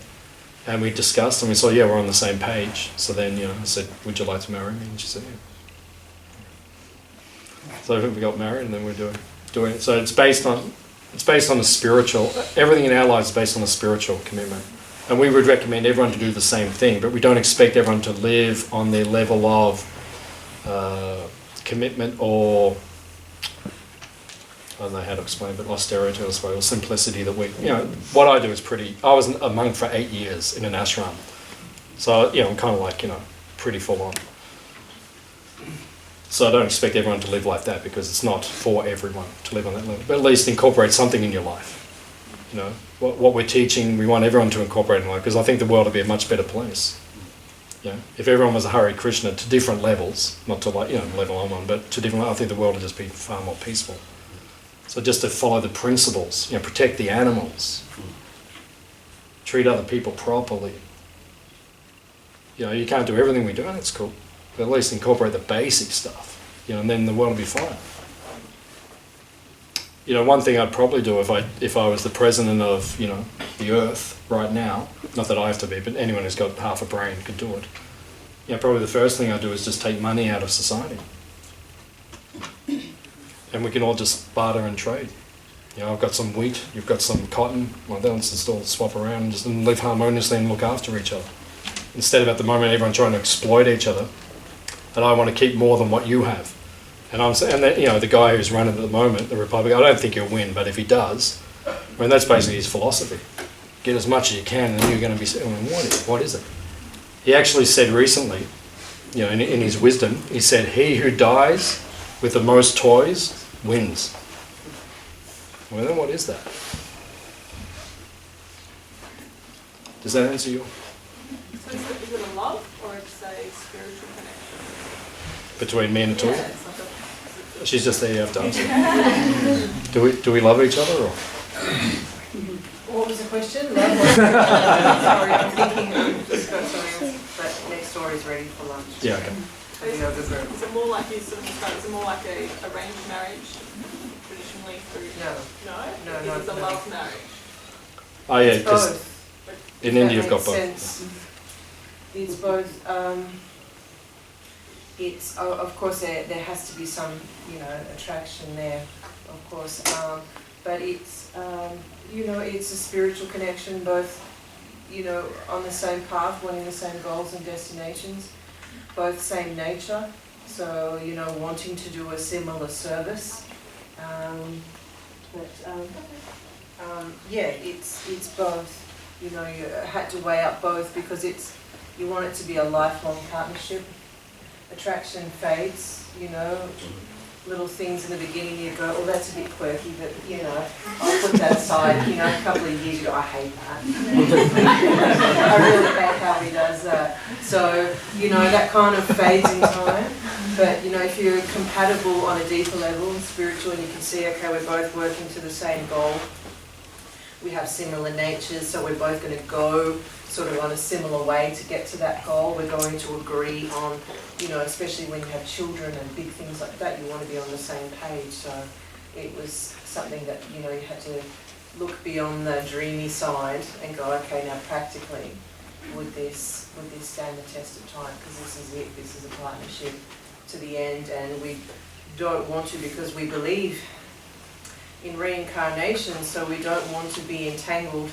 S1: And we discussed, and we saw, we're on the same page. So then, I said, would you like to marry me? And she said, yeah. So we got married, and then we're doing it. So it's based on the spiritual. Everything in our lives is based on a spiritual commitment. And we would recommend everyone to do the same thing, but we don't expect everyone to live on their level of commitment or, I don't know how to explain, but austerity or simplicity that what I do is I was a monk for 8 years in an ashram. So, I'm kind of like, pretty full on. So I don't expect everyone to live like that because it's not for everyone to live on that level. But at least incorporate something in your life. What we're teaching, we want everyone to incorporate in life because I think the world would be a much better place. If everyone was a Hare Krishna to different levels, not to level I'm on, but to different levels, I think the world would just be far more peaceful. So just to follow the principles, protect the animals, treat other people properly. You can't do everything we do, and that's cool. But at least incorporate the basic stuff, and then the world will be fine. One thing I'd probably do if I was the president of, the earth right now, not that I have to be, but anyone who's got half a brain could do it. Probably the first thing I'd do is just take money out of society. And we can all just barter and trade. I've got some wheat, you've got some cotton, let's just all swap around and just live harmoniously and look after each other. Instead of at the moment everyone trying to exploit each other, and I want to keep more than what you have. And the guy who's running at the moment, the Republic, I don't think he'll win, but if he does, that's basically his philosophy. Get as much as you can, and then you're going to be saying, what is it? He actually said recently, in his wisdom, he said, "He who dies with the most toys wins." Well, then what is that? Does that answer you?
S9: So is it a love or it's a spiritual connection?
S1: Between me and a toy?
S9: Yeah, it's like a,
S1: She's just there, you have to answer. Do we love each other or?
S10: What was the question? Sorry, I'm thinking just got something else, but next door is ready for lunch.
S1: Yeah, okay.
S9: so is it more like you sort of described, is it more like a arranged marriage traditionally through?
S10: No.
S9: No?
S10: No,
S9: Is it a
S10: no.
S9: love marriage?
S1: Oh yeah,
S10: It's
S1: because
S10: both.
S1: in
S10: If
S1: India
S10: that
S1: you've got
S10: makes
S1: both.
S10: sense. It's both. It's of course there has to be some attraction there, of course, but it's it's a spiritual connection, both on the same path, wanting the same goals and destinations, both same nature, so wanting to do a similar service, it's both. You had to weigh up both because you want it to be a lifelong partnership. Attraction fades, little things in the beginning you go, oh, that's a bit quirky, but I'll put that aside. A couple of years you go, I hate that. I really hate how he does that. So, that kind of fades in time. But, if you're compatible on a deeper level and spiritual and you can see, okay, we're both working to the same goal, we have similar natures, so we're both going to go sort of on a similar way to get to that goal. We're going to agree on, especially when you have children and big things like that, you want to be on the same page. So it was something that, you had to look beyond the dreamy side and go, okay, now practically, would this stand the test of time? Because this is it, this is a partnership to the end, and we don't want to because we believe in reincarnation, so we don't want to be entangled,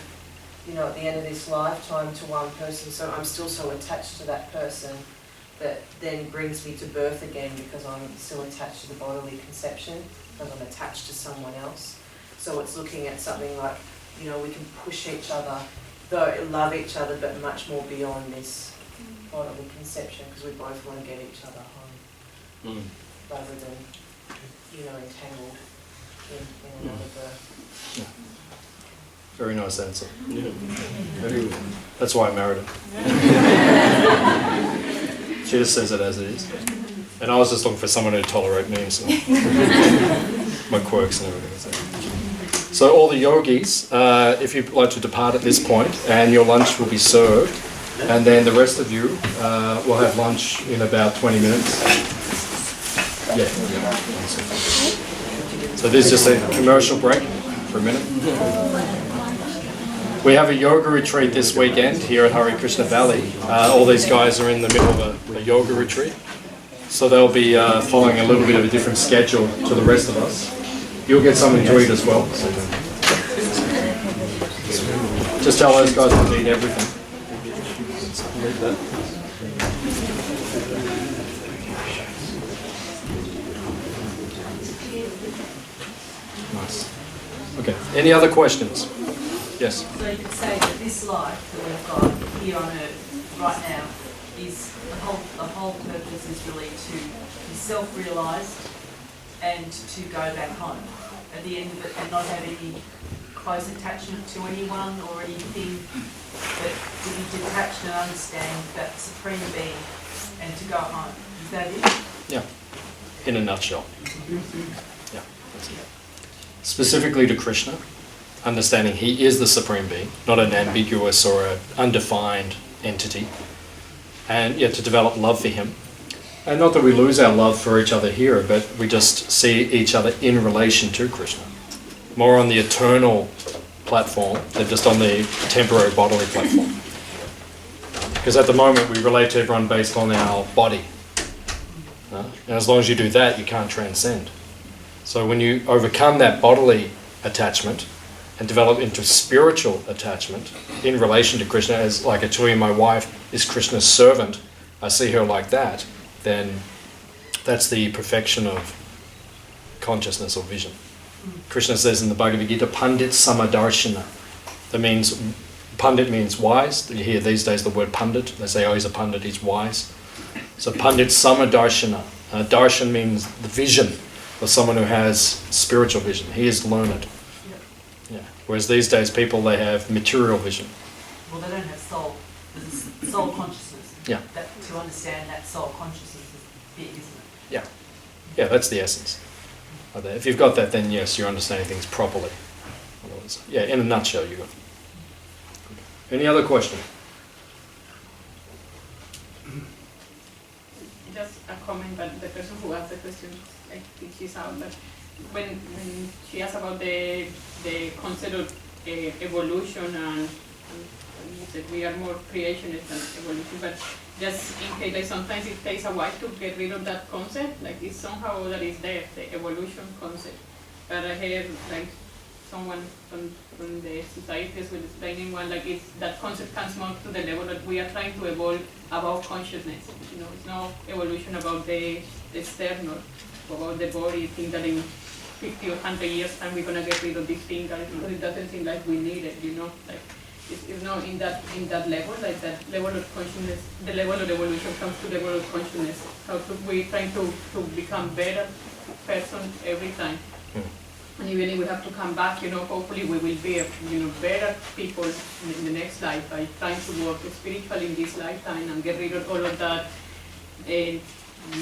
S10: at the end of this lifetime to one person. So I'm still so attached to that person that then brings me to birth again because I'm still attached to the bodily conception because I'm attached to someone else. So it's looking at something like, we can push each other, love each other, but much more beyond this bodily conception because we both want to get each other home rather than, entangled in another birth.
S1: Yeah. Very nice answer. Yeah. Very good. That's why I married her. She just says it as it is. And I was just looking for someone who'd tolerate me, so my quirks and everything. So all the yogis, if you'd like to depart at this point, and your lunch will be served, and then the rest of you will have lunch in about 20 minutes. Yeah. So this is just a commercial break for a minute. We have a yoga retreat this weekend here at Hare Krishna Valley. All these guys are in the middle of a yoga retreat. So they'll be following a little bit of a different schedule to the rest of us. You'll get something to eat as well. Just tell those guys to eat everything. Nice. Okay. Any other questions? Yes.
S11: So you could say that this life that we've got here on earth right now is the whole purpose is really to be self-realised and to go back home at the end of it and not have any close attachment to anyone or anything, but to be detached and understand that supreme being and to go home. Is that it?
S1: Yeah. In a nutshell. Yeah. That's it. Specifically to Krishna, understanding he is the supreme being, not an ambiguous or an undefined entity, and yet to develop love for him. And not that we lose our love for each other here, but we just see each other in relation to Krishna. More on the eternal platform than just on the temporary bodily platform. Because at the moment we relate to everyone based on our body. And as long as you do that, you can't transcend. So when you overcome that bodily attachment and develop into spiritual attachment in relation to Krishna, as like Atui, my wife, is Krishna's servant, I see her like that, then that's the perfection of consciousness or vision. Krishna says in the Bhagavad Gita, Pandit Samadarshana. That means, Pandit means wise. You hear these days the word Pandit. They say, oh, he's a Pandit, he's wise. So Pandit Samadarshana. Darshan means the vision of someone who has spiritual vision. He is learned. Yeah. Whereas these days people, they have material vision.
S11: Well, they don't have soul. There's soul consciousness.
S1: Yeah.
S11: That, to understand that soul consciousness is big, isn't it?
S1: Yeah. Yeah, that's the essence. If you've got that, then yes, you're understanding things properly. Otherwise, yeah, in a nutshell, you got. Any other question?
S9: Just a comment, but the person who asked the question, I think she's out, but when she asked about the concept of evolution and you said we are more creationist than evolution, but just in case, like sometimes it takes a while to get rid of that concept, like it's somehow that is there, the evolution concept. But I heard like someone from the societies was explaining one, like it's, that concept comes more to the level that we are trying to evolve about consciousness. You know, it's no evolution about the external, about the body, think that in 50 or 100 years time we're gonna get rid of this thing, because it doesn't seem like we need it, you know. Like it's not in that level, like that level of consciousness, the level of evolution comes to the level of consciousness. How to, we're trying to become better person every time. And even if we have to come back, you know, hopefully we will be, you know, better people in the next life by trying to work spiritually in this lifetime and get rid of all of that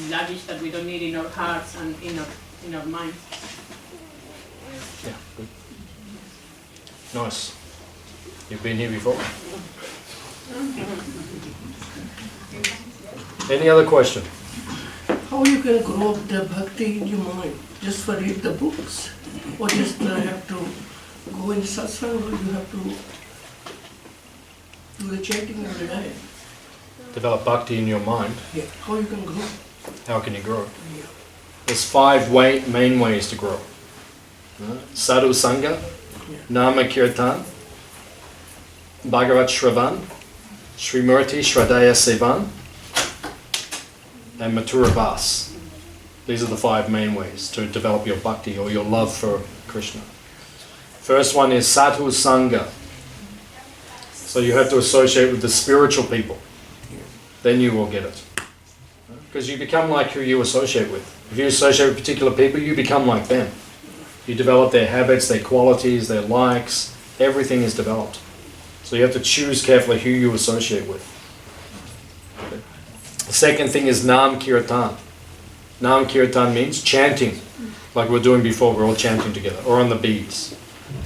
S9: luggage that we don't need in our hearts and in our minds.
S1: Yeah, good. Nice. You've been here before? Any other question?
S12: How you can grow up the bhakti in your mind? Just for read the books? Or just have to go in satsang, or you have to do the chanting every day?
S1: Develop bhakti in your mind.
S12: Yeah. How you can grow?
S1: How can you grow?
S12: Yeah.
S1: There's 5 main ways to grow. Sadhu Sangha, Nama Kirtan, Bhagavat Shravan, Srimurti Shradaya Sevan, and Mathura Vas. These are the 5 main ways to develop your bhakti or your love for Krishna. First one is Sadhu Sangha. So you have to associate with the spiritual people. Then you will get it. Because you become like who you associate with. If you associate with particular people, you become like them. You develop their habits, their qualities, their likes. Everything is developed. So you have to choose carefully who you associate with. Okay. The second thing is Nam Kirtan. Nam Kirtan means chanting, like we're doing before, we're all chanting together, or on the beads.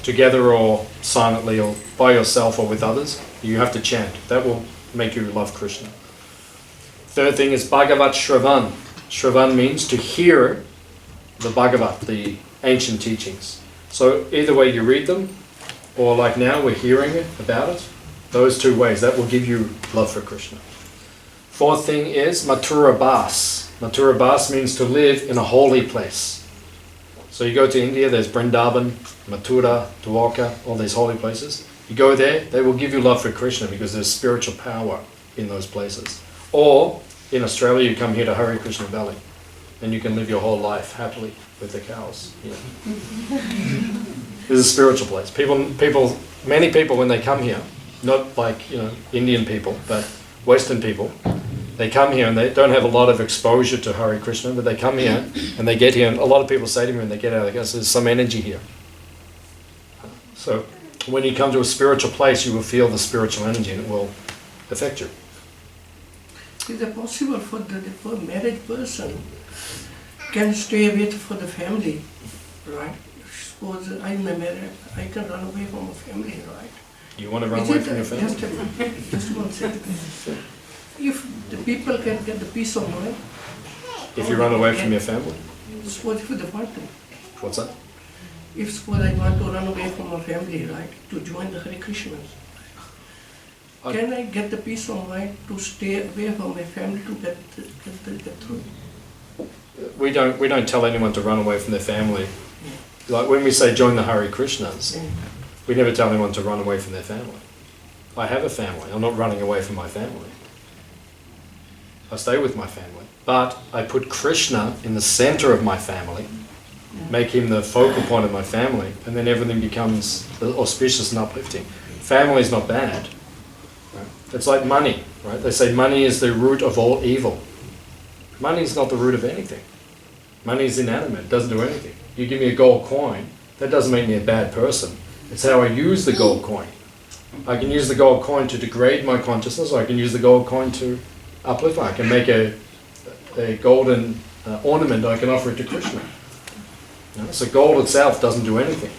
S1: Together or silently or by yourself or with others, you have to chant. That will make you love Krishna. Third thing is Bhagavat Shravan. Shravan means to hear the Bhagavat, the ancient teachings. So either way you read them, or like now we're hearing it, about it. Those 2 ways, that will give you love for Krishna. Fourth thing is Mathura Bas. Mathura Bas means to live in a holy place. So you go to India, there's Vrindavan, Mathura, Dwarka, all these holy places. You go there, they will give you love for Krishna because there's spiritual power in those places. Or in Australia, you come here to Hare Krishna Valley and you can live your whole life happily with the cows. You know. This is a spiritual place. Many people when they come here, not like, you know, Indian people, but Western people, they come here and they don't have a lot of exposure to Hare Krishna, but they come here and they get here, and a lot of people say to me when they get out, they go, there's some energy here. So when you come to a spiritual place, you will feel the spiritual energy and it will affect you.
S12: Is it possible for a married person can stay with for the family, right? Suppose I'm married, I can run away from a family, right?
S1: You want to run away from your family?
S12: Just one second. If the people can get the peace of mind.
S1: If you run away from your family?
S12: Suppose if they want to.
S1: What's that?
S12: If suppose I want to run away from my family, right, to join the Hare Krishna, can I get the peace of mind to stay away from my family to get through?
S1: We don't tell anyone to run away from their family. Like when we say join the Hare Krishnas, we never tell anyone to run away from their family. I have a family. I'm not running away from my family. I stay with my family. But I put Krishna in the center of my family, make him the focal point of my family, and then everything becomes auspicious and uplifting. Family is not bad. Right? It's like money, right? They say money is the root of all evil. Money is not the root of anything. Money is inanimate, it doesn't do anything. You give me a gold coin, that doesn't make me a bad person. It's how I use the gold coin. I can use the gold coin to degrade my consciousness, or I can use the gold coin to uplift. I can make a golden ornament, I can offer it to Krishna. So gold itself doesn't do anything.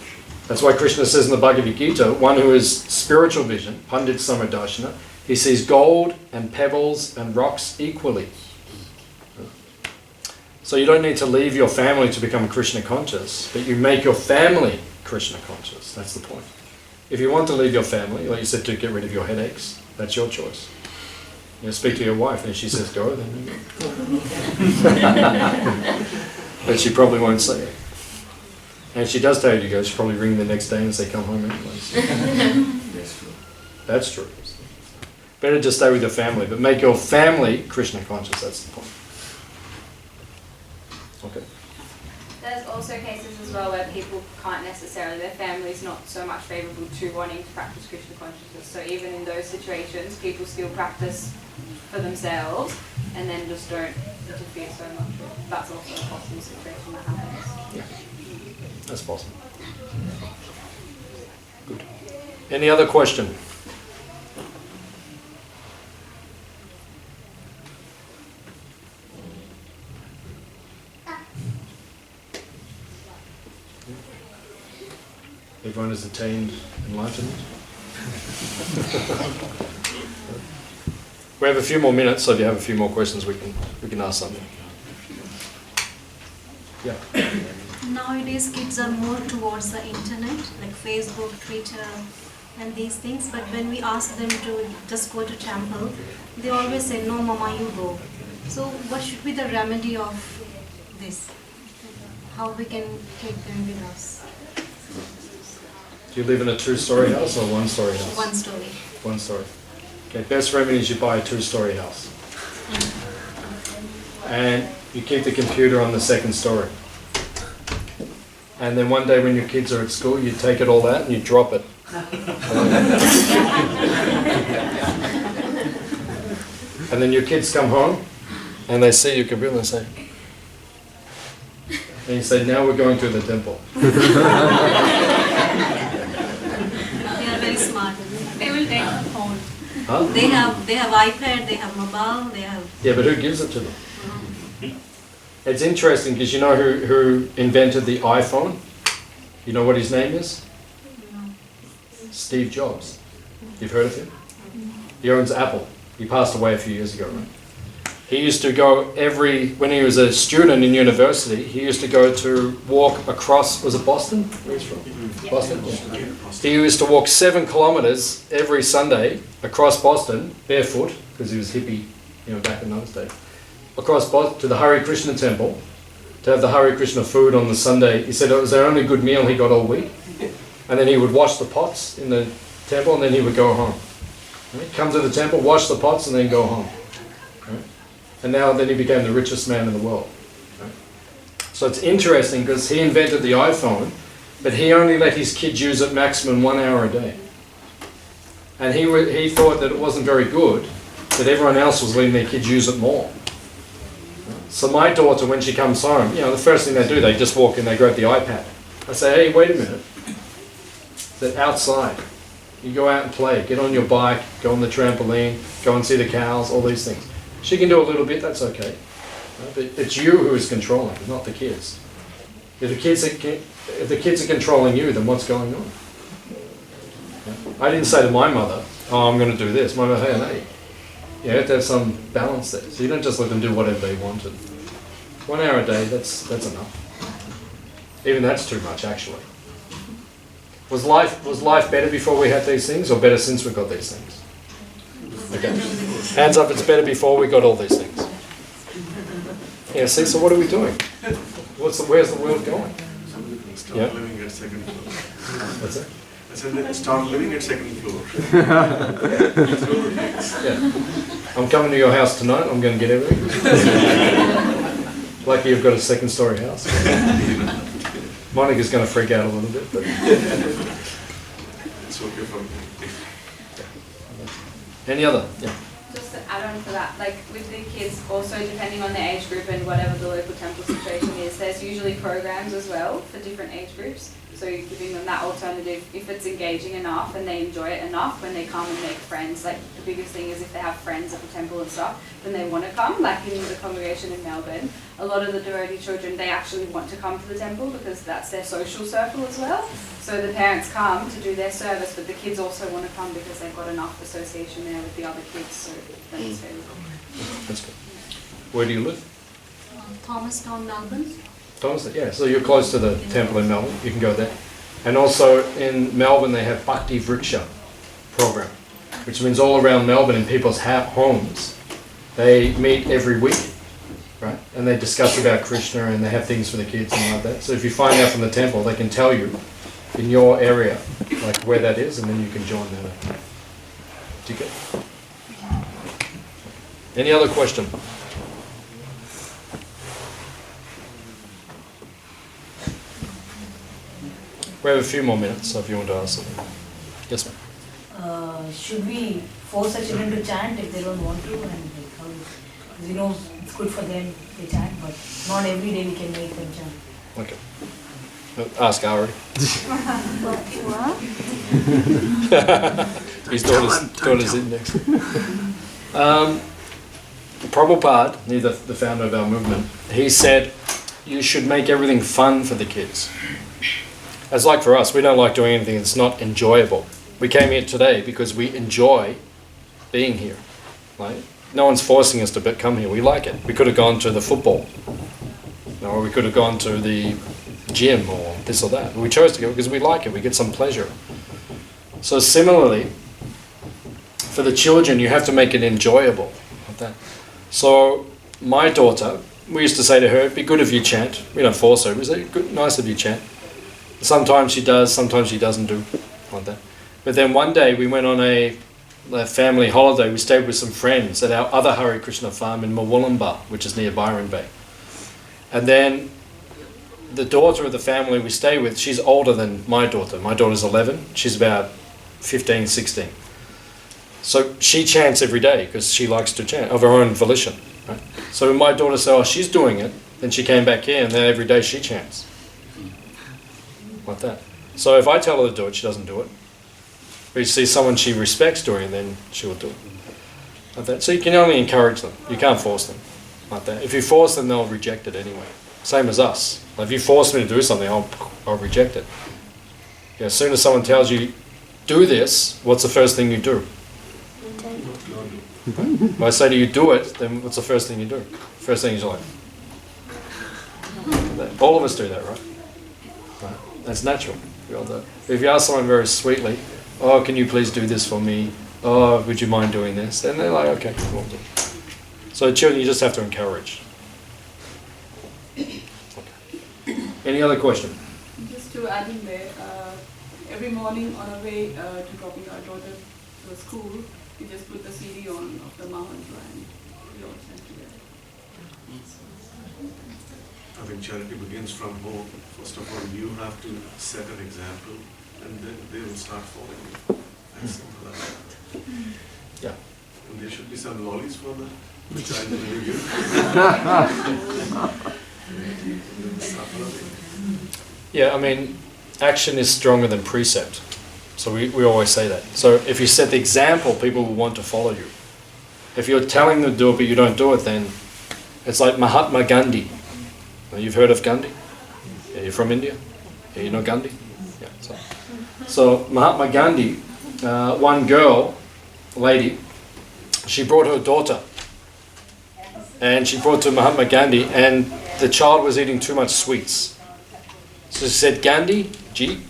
S1: That's why Krishna says in the Bhagavad Gita, one who has spiritual vision, Pandit Samadarshana, he sees gold and pebbles and rocks equally. So you don't need to leave your family to become Krishna conscious, but you make your family Krishna conscious. That's the point. If you want to leave your family, like you said, to get rid of your headaches, that's your choice. You know, speak to your wife, and if she says go, then you go. But she probably won't say it. And if she does tell you to go, she'll probably ring the next day and say come home anyways.
S12: That's true.
S1: That's true. Better just stay with your family, but make your family Krishna conscious, that's the point. Okay.
S13: There's also cases as well where people can't necessarily, their family's not so much favourable to wanting to practice Krishna consciousness. So even in those situations, people still practice for themselves and then just don't interfere so much. That's also a possible situation that happens.
S1: Yeah, that's possible. Good. Any other question? Everyone has attained enlightenment. We have a few more minutes, so if you have a few more questions, we can ask something. Yeah.
S14: Nowadays, kids are more towards the internet, like Facebook, Twitter, and these things. But when we ask them to just go to temple, they always say, "No, Mama, you go." So, what should be the remedy of this? How we can take them with us?
S1: Do you live in a two-story house or one-story house?
S14: One story.
S1: One story. Okay, best remedy is you buy a two-story house. And you keep the computer on the second story. And then one day when your kids are at school, you take it all out and you drop it. And then your kids come home and they see your computer and they say, and you say, now we're going to the temple.
S14: Smart. They will take the phone.
S1: Huh?
S14: They have iPad, they have mobile, they have...
S1: Yeah, but who gives it to them? It's interesting because you know who invented the iPhone? You know what his name is?
S14: No.
S1: Steve Jobs. You've heard of him? He owns Apple. He passed away a few years ago, right? He used to go when he was a student in university, he used to go to walk across, was it Boston? Where he's from? Boston? Yeah. He used to walk 7 kilometers every Sunday across Boston, barefoot, because he was hippie, back in those days, across Boston to the Hare Krishna temple, to have the Hare Krishna food on the Sunday. He said it was the only good meal he got all week. And then he would wash the pots in the temple and then he would go home. Right? Come to the temple, wash the pots and then go home. Right? And then he became the richest man in the world. Right? So it's interesting because he invented the iPhone, but he only let his kids use it maximum 1 hour a day. And he thought that it wasn't very good, that everyone else was letting their kids use it more. So my daughter, when she comes home, the first thing they do, they just walk in, they grab the iPad. I say, hey, wait a minute. That outside, you go out and play, get on your bike, go on the trampoline, go and see the cows, all these things. She can do a little bit, that's okay. But it's you who is controlling, not the kids. If the kids are controlling you, then what's going on? I didn't say to my mother, oh, I'm going to do this. My mother, hey, you have to have some balance there. So you don't just let them do whatever they wanted. 1 hour a day, that's enough. Even that's too much, actually. Was life better before we had these things, or better since we got these things? Okay. Hands up, it's better before we got all these things. Yeah, see, so what are we doing? Where's the world going?
S3: Start living at second floor.
S1: What's that?
S3: I said, start living at second floor.
S1: Yeah. I'm coming to your house tonight, I'm going to get everything. Lucky you've got a second story house. Monica's going to freak out a little bit, but...
S3: It's okay for me.
S1: Any other? Yeah.
S13: Just to add on to that, like with the kids, also depending on the age group and whatever the local temple situation is, there's usually programs as well for different age groups. So you're giving them that alternative, if it's engaging enough and they enjoy it enough, when they come and make friends. Like the biggest thing is if they have friends at the temple and stuff, then they want to come. Like in the congregation in Melbourne, a lot of the devotee children, they actually want to come to the temple because that's their social circle as well. So the parents come to do their service, but the kids also want to come because they've got enough association there with the other kids. So then it's very good.
S1: That's good. Where do you live?
S14: Thomastown, Melbourne.
S1: Thomas, yeah, so you're close to the temple in Melbourne, you can go there. And also in Melbourne they have Bhaktivedanta program, which means all around Melbourne in people's homes, they meet every week, right? And they discuss about Krishna and they have things for the kids and like that. So if you find out from the temple, they can tell you in your area, like where that is, and then you can join that. Do you get? Any other question? We have a few more minutes, so if you want to ask something. Yes, ma'am.
S7: Should we force our children to chant if they don't want to? And like how? Because you know it's good for them they chant, but not every day we can make them chant.
S1: Okay. Ask Ari. His daughter's in next. Prabhupada, the founder of our movement, he said you should make everything fun for the kids. As like for us, we don't like doing anything that's not enjoyable. We came here today because we enjoy being here. Right? No one's forcing us to come here. We like it. We could have gone to the football, or we could have gone to the gym or this or that. We chose to go because we like it. We get some pleasure. So similarly, for the children, you have to make it enjoyable. Like that. So my daughter, we used to say to her, "It'd be good if you chant." We don't force her. We say, "Good, nice if you chant." Sometimes she does, sometimes she doesn't do like that. But then one day we went on a family holiday. We stayed with some friends at our other Hare Krishna farm in Mawullumba, which is near Byron Bay. And then the daughter of the family we stay with, she's older than my daughter. My daughter's 11. She's about 15, 16. So she chants every day because she likes to chant of her own volition. Right? So when my daughter said, "Oh, she's doing it," then she came back here and then every day she chants. Like that. So if I tell her to do it, she doesn't do it. But you see someone she respects doing it, then she will do it. Like that. So you can only encourage them. You can't force them. Like that. If you force them, they'll reject it anyway. Same as us. Like if you force me to do something, I'll reject it. Yeah, as soon as someone tells you, "Do this," what's the first thing you do? If I say to you, "Do it," then what's the first thing you do? First thing is like, all of us do that, right? That's natural. We all do. If you ask someone very sweetly, "Oh, can you please do this for me? Oh, would you mind doing this?" Then they're like, "Okay, we'll do it." So children, you just have to encourage. Okay. Any other question?
S9: Just to add in there, every morning on our way to dropping our daughter to the school, we just put the CD on of the mantra and we all chant together.
S3: I think charity begins from home. First of all, you have to set an example, and then they will start following you. As simple as that.
S1: Yeah.
S3: And there should be some lollies for the child to believe you.
S1: Yeah, I mean, action is stronger than precept. So we always say that. So if you set the example, people will want to follow you. If you're telling them to do it but you don't do it, then it's like Mahatma Gandhi. You've heard of Gandhi? Yeah, you're from India? Yeah, you know Gandhi? Yeah. So Mahatma Gandhi, one girl, lady, she brought her daughter. And she brought to Mahatma Gandhi, and the child was eating too much sweets. So she said, "Gandhi, ji,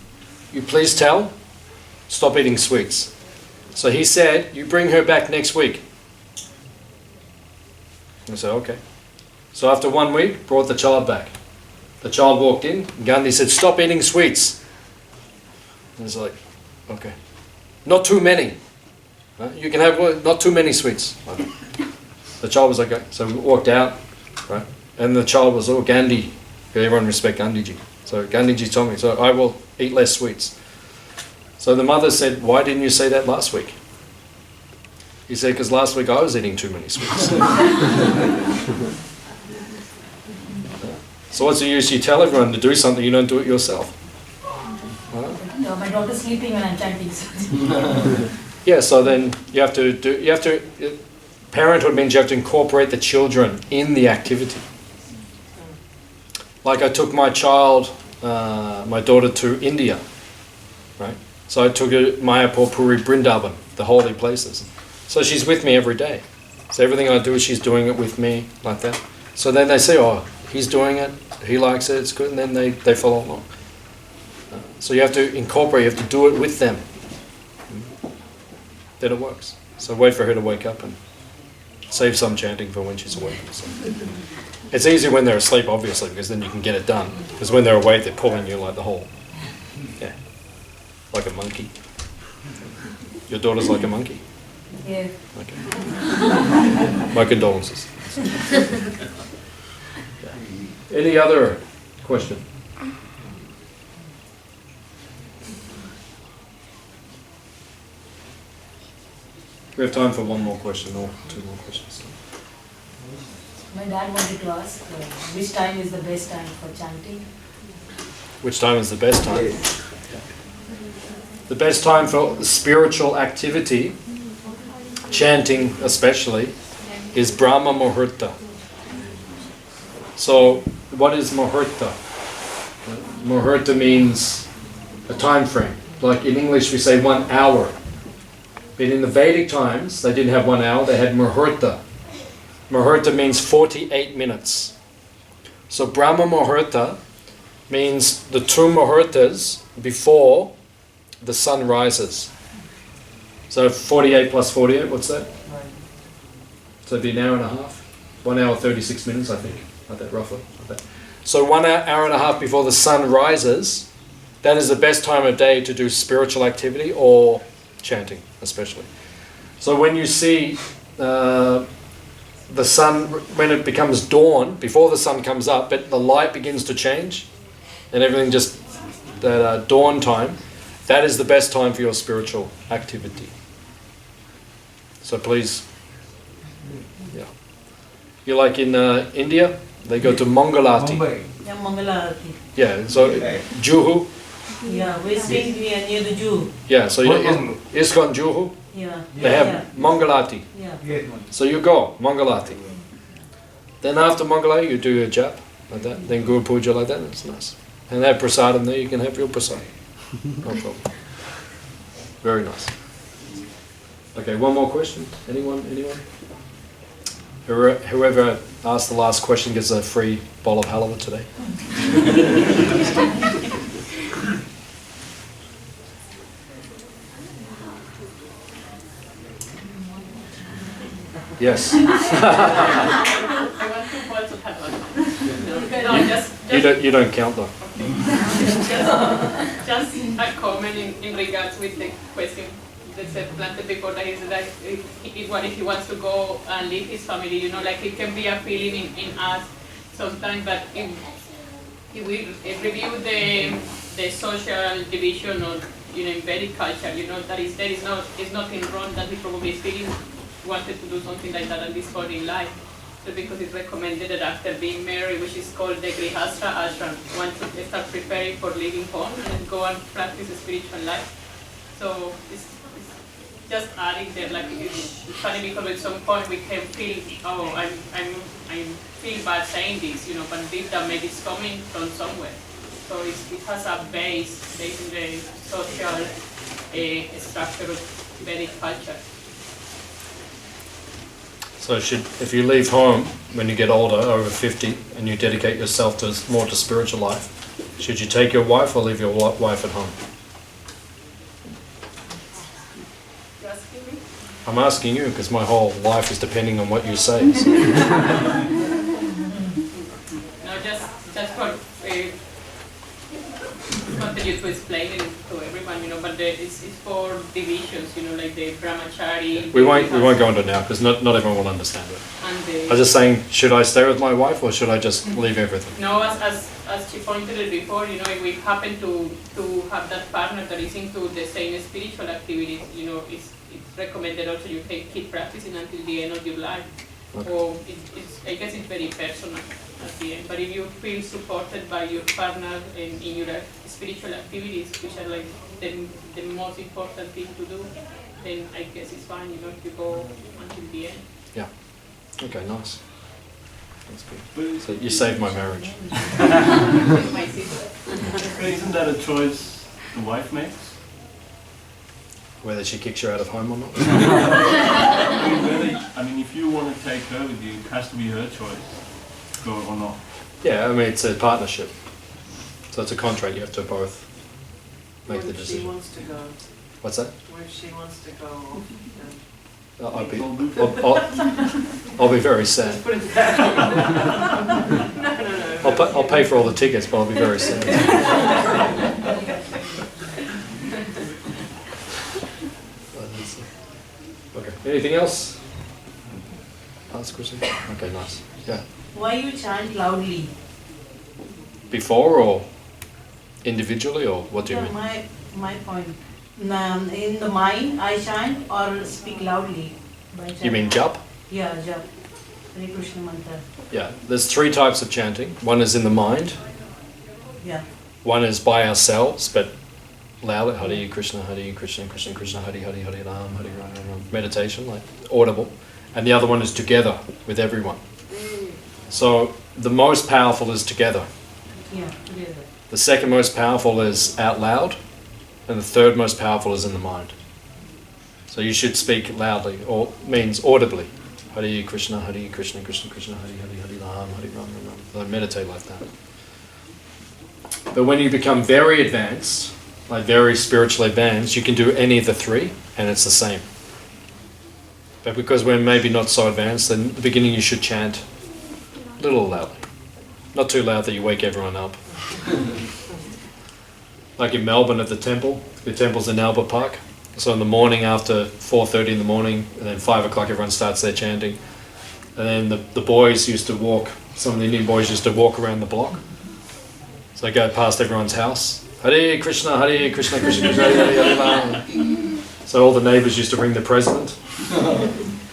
S1: you please tell, stop eating sweets." So he said, "You bring her back next week." I said, "Okay." So after 1 week, brought the child back. The child walked in, and Gandhi said, "Stop eating sweets." And it's like, "Okay. Not too many. You can have not too many sweets." The child was like, "Okay." So we walked out, right? And the child was, "Oh, Gandhi." Everyone respect Gandhiji. So Gandhiji told me, so I will eat less sweets. So the mother said, "Why didn't you say that last week?" He said, because last week I was eating too many sweets. So what's the use you tell everyone to do something, you don't do it yourself?
S7: No, my daughter's sleeping when I'm chanting.
S1: Yeah, so then parenthood means you have to incorporate the children in the activity. Like I took my child, my daughter to India, right? So I took her Mayapur, Puri, Brindavan, the holy places. So she's with me every day. So everything I do, she's doing it with me, like that. So then they say, oh, he's doing it, he likes it, it's good, and then they follow along. So you have to incorporate, you have to do it with them. Then it works. So wait for her to wake up and save some chanting for when she's awake. So it's easier when they're asleep, obviously, because then you can get it done. Because when they're awake, they're pulling you like the whole, yeah, like a monkey. Your daughter's like a monkey?
S7: Yeah.
S1: Okay. My condolences. Any other question? We have time for one more question or two more questions.
S7: My dad wanted to ask which time is the best time for chanting?
S1: Which time is the best time? The best time for spiritual activity, chanting especially, is Brahma Muhurta. So, what is Muhurta? Muhurta means a time frame. Like in English we say 1 hour. But in the Vedic times, they didn't have 1 hour, they had Muhurta. Muhurta means 48 minutes. So Brahma Muhurta means the 2 Muhurtas before the sun rises. So 48 plus 48, what's that? So it'd be an hour and a half. 1 hour 36 minutes, I think. Like that, roughly. Like that. So 1 hour and a half before the sun rises, that is the best time of day to do spiritual activity or chanting, especially. So when you see the sun, when it becomes dawn, before the sun comes up, but the light begins to change, and everything just, that dawn time, that is the best time for your spiritual activity. So please, yeah. You're like in India, they go to Mangalati.
S15: Yeah, Mangalati.
S1: Yeah, so Juhu.
S15: Yeah, we're staying near the Jew.
S1: Yeah, so ISKCON Juhu.
S15: Yeah.
S1: They have Mangalati.
S15: Yeah.
S1: So you go, Mangalati. Then after Mangalati, you do your jap, like that. Then Guru Puja like that, it's nice. And they have prasadam there, you can have your prasadam. No problem. Very nice. Okay, one more question. Anyone? Whoever asked the last question gets a free bowl of halwa today. Yes.
S9: I want 2 bowls of halwa.
S1: You don't count though.
S9: Just a comment in regards with the question that said planted before, that is that what if he wants to go and leave his family, like it can be a feeling in us sometimes, but if we review the social division or in Vedic culture, there is nothing wrong that he probably still wanted to do something like that at this point in life. So because it's recommended that after being married, which is called the Grihastha Ashram, once you start preparing for leaving home and go and practice a spiritual life. So it's just adding there, like it's funny because at some point we can feel, oh, I feel bad saying this, but deep down maybe it's coming from somewhere. So it has a base in the social structure of Vedic culture.
S1: So if you leave home when you get older, over 50, and you dedicate yourself more to spiritual life, should you take your wife or leave your wife at home?
S9: You asking me?
S1: I'm asking you because my whole life is depending on what you say. So.
S9: No, just for continue to explain it to everyone, but it's for divisions, like the Brahmachari.
S1: We won't go into it now because not everyone will understand it.
S9: And
S1: I was just saying, should I stay with my wife or should I just leave everything?
S9: No, as she pointed it before, if we happen to have that partner that is into the same spiritual activities, it's recommended also you keep practicing until the end of your life.
S1: Okay.
S9: Or I guess it's very personal at the end. But if you feel supported by your partner in your spiritual activities, which are like the most important thing to do, then I guess it's fine, you know, if you go until the end.
S1: Yeah. Okay, nice. That's good. So you saved my marriage.
S9: My sister.
S16: But isn't that a choice the wife makes?
S1: Whether she kicks you out of home or not?
S16: I mean, if you want to take her with you, it has to be her choice, go or not.
S1: Yeah, I mean, it's a partnership. So it's a contract, you have to both make the
S10: What if she
S1: decision.
S10: wants to go?
S1: What's that?
S10: What if she wants to go off?
S1: I'll be very sad.
S10: Put it down. No.
S1: I'll pay for all the tickets, but I'll be very sad. Okay. Anything else? Ask question. Okay, nice. Yeah.
S15: Why you chant loudly?
S1: Before or individually, or what do you
S15: Yeah,
S1: mean?
S15: my point. In the mind, I chant or speak loudly.
S1: You mean jap?
S15: Yeah, jap. Hare Krishna mantra.
S1: Yeah. There's 3 types of chanting. One is in the mind.
S15: Yeah.
S1: One is by ourselves, but loud. Hare Krishna, Hare Krishna, Krishna Krishna, Hare Hare, Hare Ram, Hare Ram. Meditation, like audible. And the other one is together with everyone. So the most powerful is together.
S15: Yeah, together.
S1: The second most powerful is out loud. And the third most powerful is in the mind. So you should speak loudly, or means audibly. Hare Krishna, Hare Krishna, Krishna Krishna, Hare Hare, Hare Ram, Hare Ram, Hare Ram. So meditate like that. But when you become very advanced, like very spiritually advanced, you can do any of the 3, and it's the same. But because we're maybe not so advanced, then at the beginning you should chant a little loudly. Not too loud that you wake everyone up. Like in Melbourne at the temple's in Albert Park. So in the morning after 4:30 in the morning, and then 5 o'clock everyone starts their chanting. And then the boys used to walk, some of the Indian boys used to walk around the block. So they go past everyone's house. Hare Krishna, Hare Krishna, Krishna Krishna, Hare Hare, Hare Ram. So all the neighbours used to ring the president.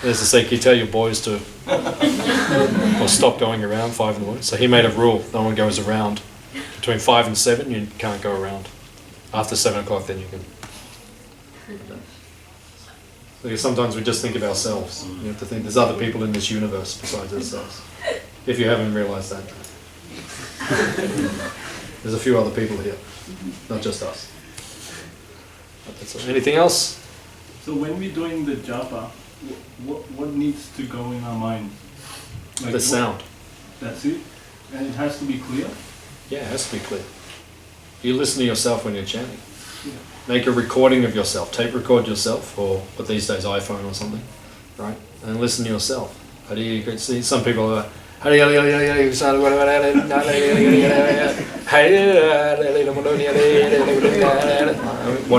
S1: There's to say, can you tell your boys to or stop going around 5 in the morning? So he made a rule, no one goes around. Between 5 and 7, you can't go around. After 7 o'clock, then you can. Because sometimes we just think of ourselves. You have to think there's other people in this universe besides ourselves. If you haven't realised that. There's a few other people here, not just us. Anything else?
S16: So when we're doing the japa, what needs to go in our mind?
S1: The sound.
S16: That's it? And it has to be clear?
S1: Yeah, it has to be clear. You listen to yourself when you're chanting.
S16: Yeah.
S1: Make a recording of yourself. Tape record yourself, or what these days iPhone or something, right? And listen to yourself. How do you see? Some people are. What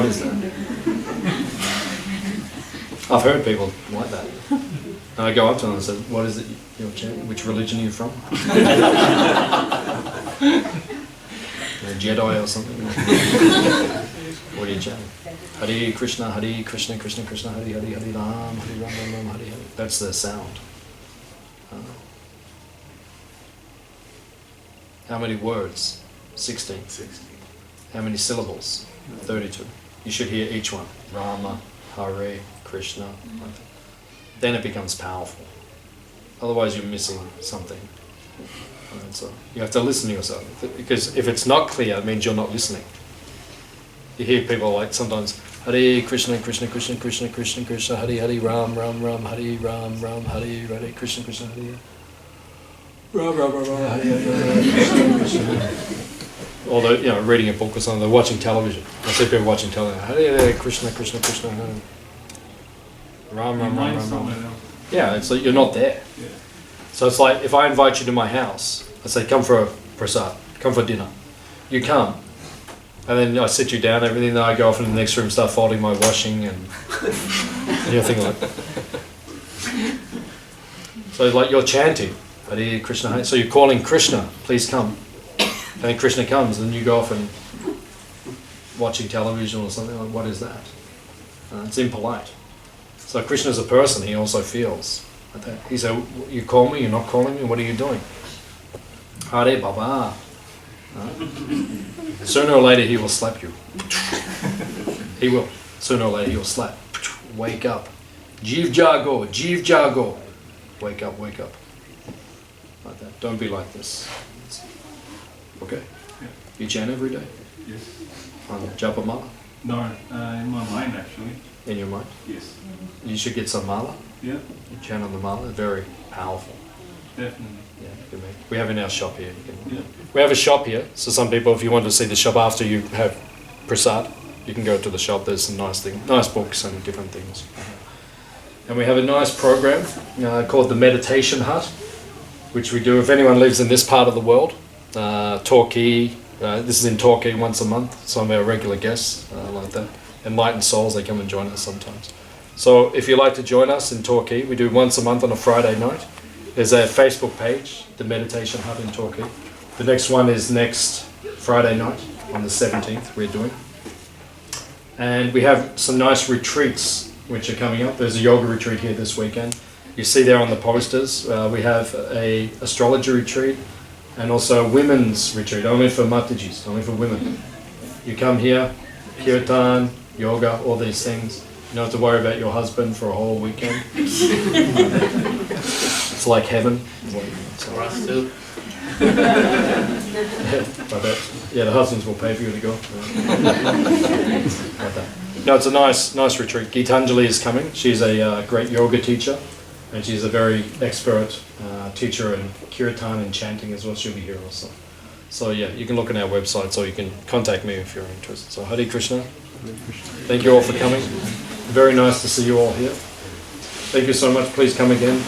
S1: is that? I've heard people like that. And I go up to them and say, what is it you're chanting? Which religion are you from? You're a Jedi or something? What are you chanting? Hare Krishna, Hare Krishna, Krishna Krishna, Hare Hare, Hare Ram, Hare Ram, Ram Ram, Hare Hare. That's the sound. How many words? 16. How many syllables? 32. You should hear each one. Rama, Hare, Krishna. Then it becomes powerful. Otherwise you're missing something. And so you have to listen to yourself. Because if it's not clear, it means you're not listening. You hear people like sometimes, Hare Krishna, Krishna Krishna, Krishna Krishna, Krishna, Hare Hare, Ram, Ram, Ram, Hare Ram, Ram, Hare Hare, Krishna, Krishna, Hare Ram, Ram, Ram, Ram, Hare Hare, Krishna, Krishna. Or they're, reading a book or something, they're watching television. I see people watching television, Hare Hare, Krishna, Krishna, Krishna, Hare Ram, Ram, Ram, Ram, Ram. Yeah, it's like you're not there.
S16: Yeah.
S1: So it's like if I invite you to my house, I say, come for a prasad, come for dinner. You come, and then I sit you down, everything, then I go off in the next room, start folding my washing and thing like that. So like you're chanting, Hare Krishna, Hare. So you're calling Krishna, please come. And then Krishna comes, and you go off and watching television or something, like what is that? It's impolite. So Krishna is a person, he also feels. He said, you call me, you're not calling me, what are you doing? Hare Baba. Sooner or later he will slap you. He will. Sooner or later he will slap. Wake up. Jeev Jago, Jeev Jago. Wake up, wake up. Like that. Don't be like this. Okay?
S16: Yeah.
S1: You chant every day?
S16: Yes.
S1: On Japa Mala?
S16: No, in my mind actually.
S1: In your mind?
S16: Yes.
S1: You should get some Mala.
S16: Yeah.
S1: You chant on the Mala, very powerful.
S16: Definitely.
S1: Yeah, you can make. We have in our shop here. You can,
S16: Yeah.
S1: We have a shop here, so some people, if you want to see the shop after you have prasad, you can go to the shop. There's some nice books and different things. And we have a nice program called the Meditation Hut, which we do if anyone lives in this part of the world. Torquay, this is in Torquay once a month. Some of our regular guests like that. Enlightened souls, they come and join us sometimes. So if you'd like to join us in Torquay, we do once a month on a Friday night. There's a Facebook page, the Meditation Hut in Torquay. The next one is next Friday night on the 17th we're doing. And we have some nice retreats which are coming up. There's a yoga retreat here this weekend. You see there on the posters, we have a astrology retreat and also a women's retreat, only for Matajis, only for women. You come here, kirtan, yoga, all these things. You don't have to worry about your husband for a whole weekend. It's like heaven.
S6: For us too.
S1: Yeah, the husbands will pay for you to go. Like that. No, it's a nice retreat. Gitanjali is coming. She's a great yoga teacher, and she's a very expert teacher in kirtan and chanting as well. She'll be here also. So yeah, you can look on our website, or you can contact me if you're interested. So Hare Krishna. Thank you all for coming. Very nice to see you all here. Thank you so much. Please come again.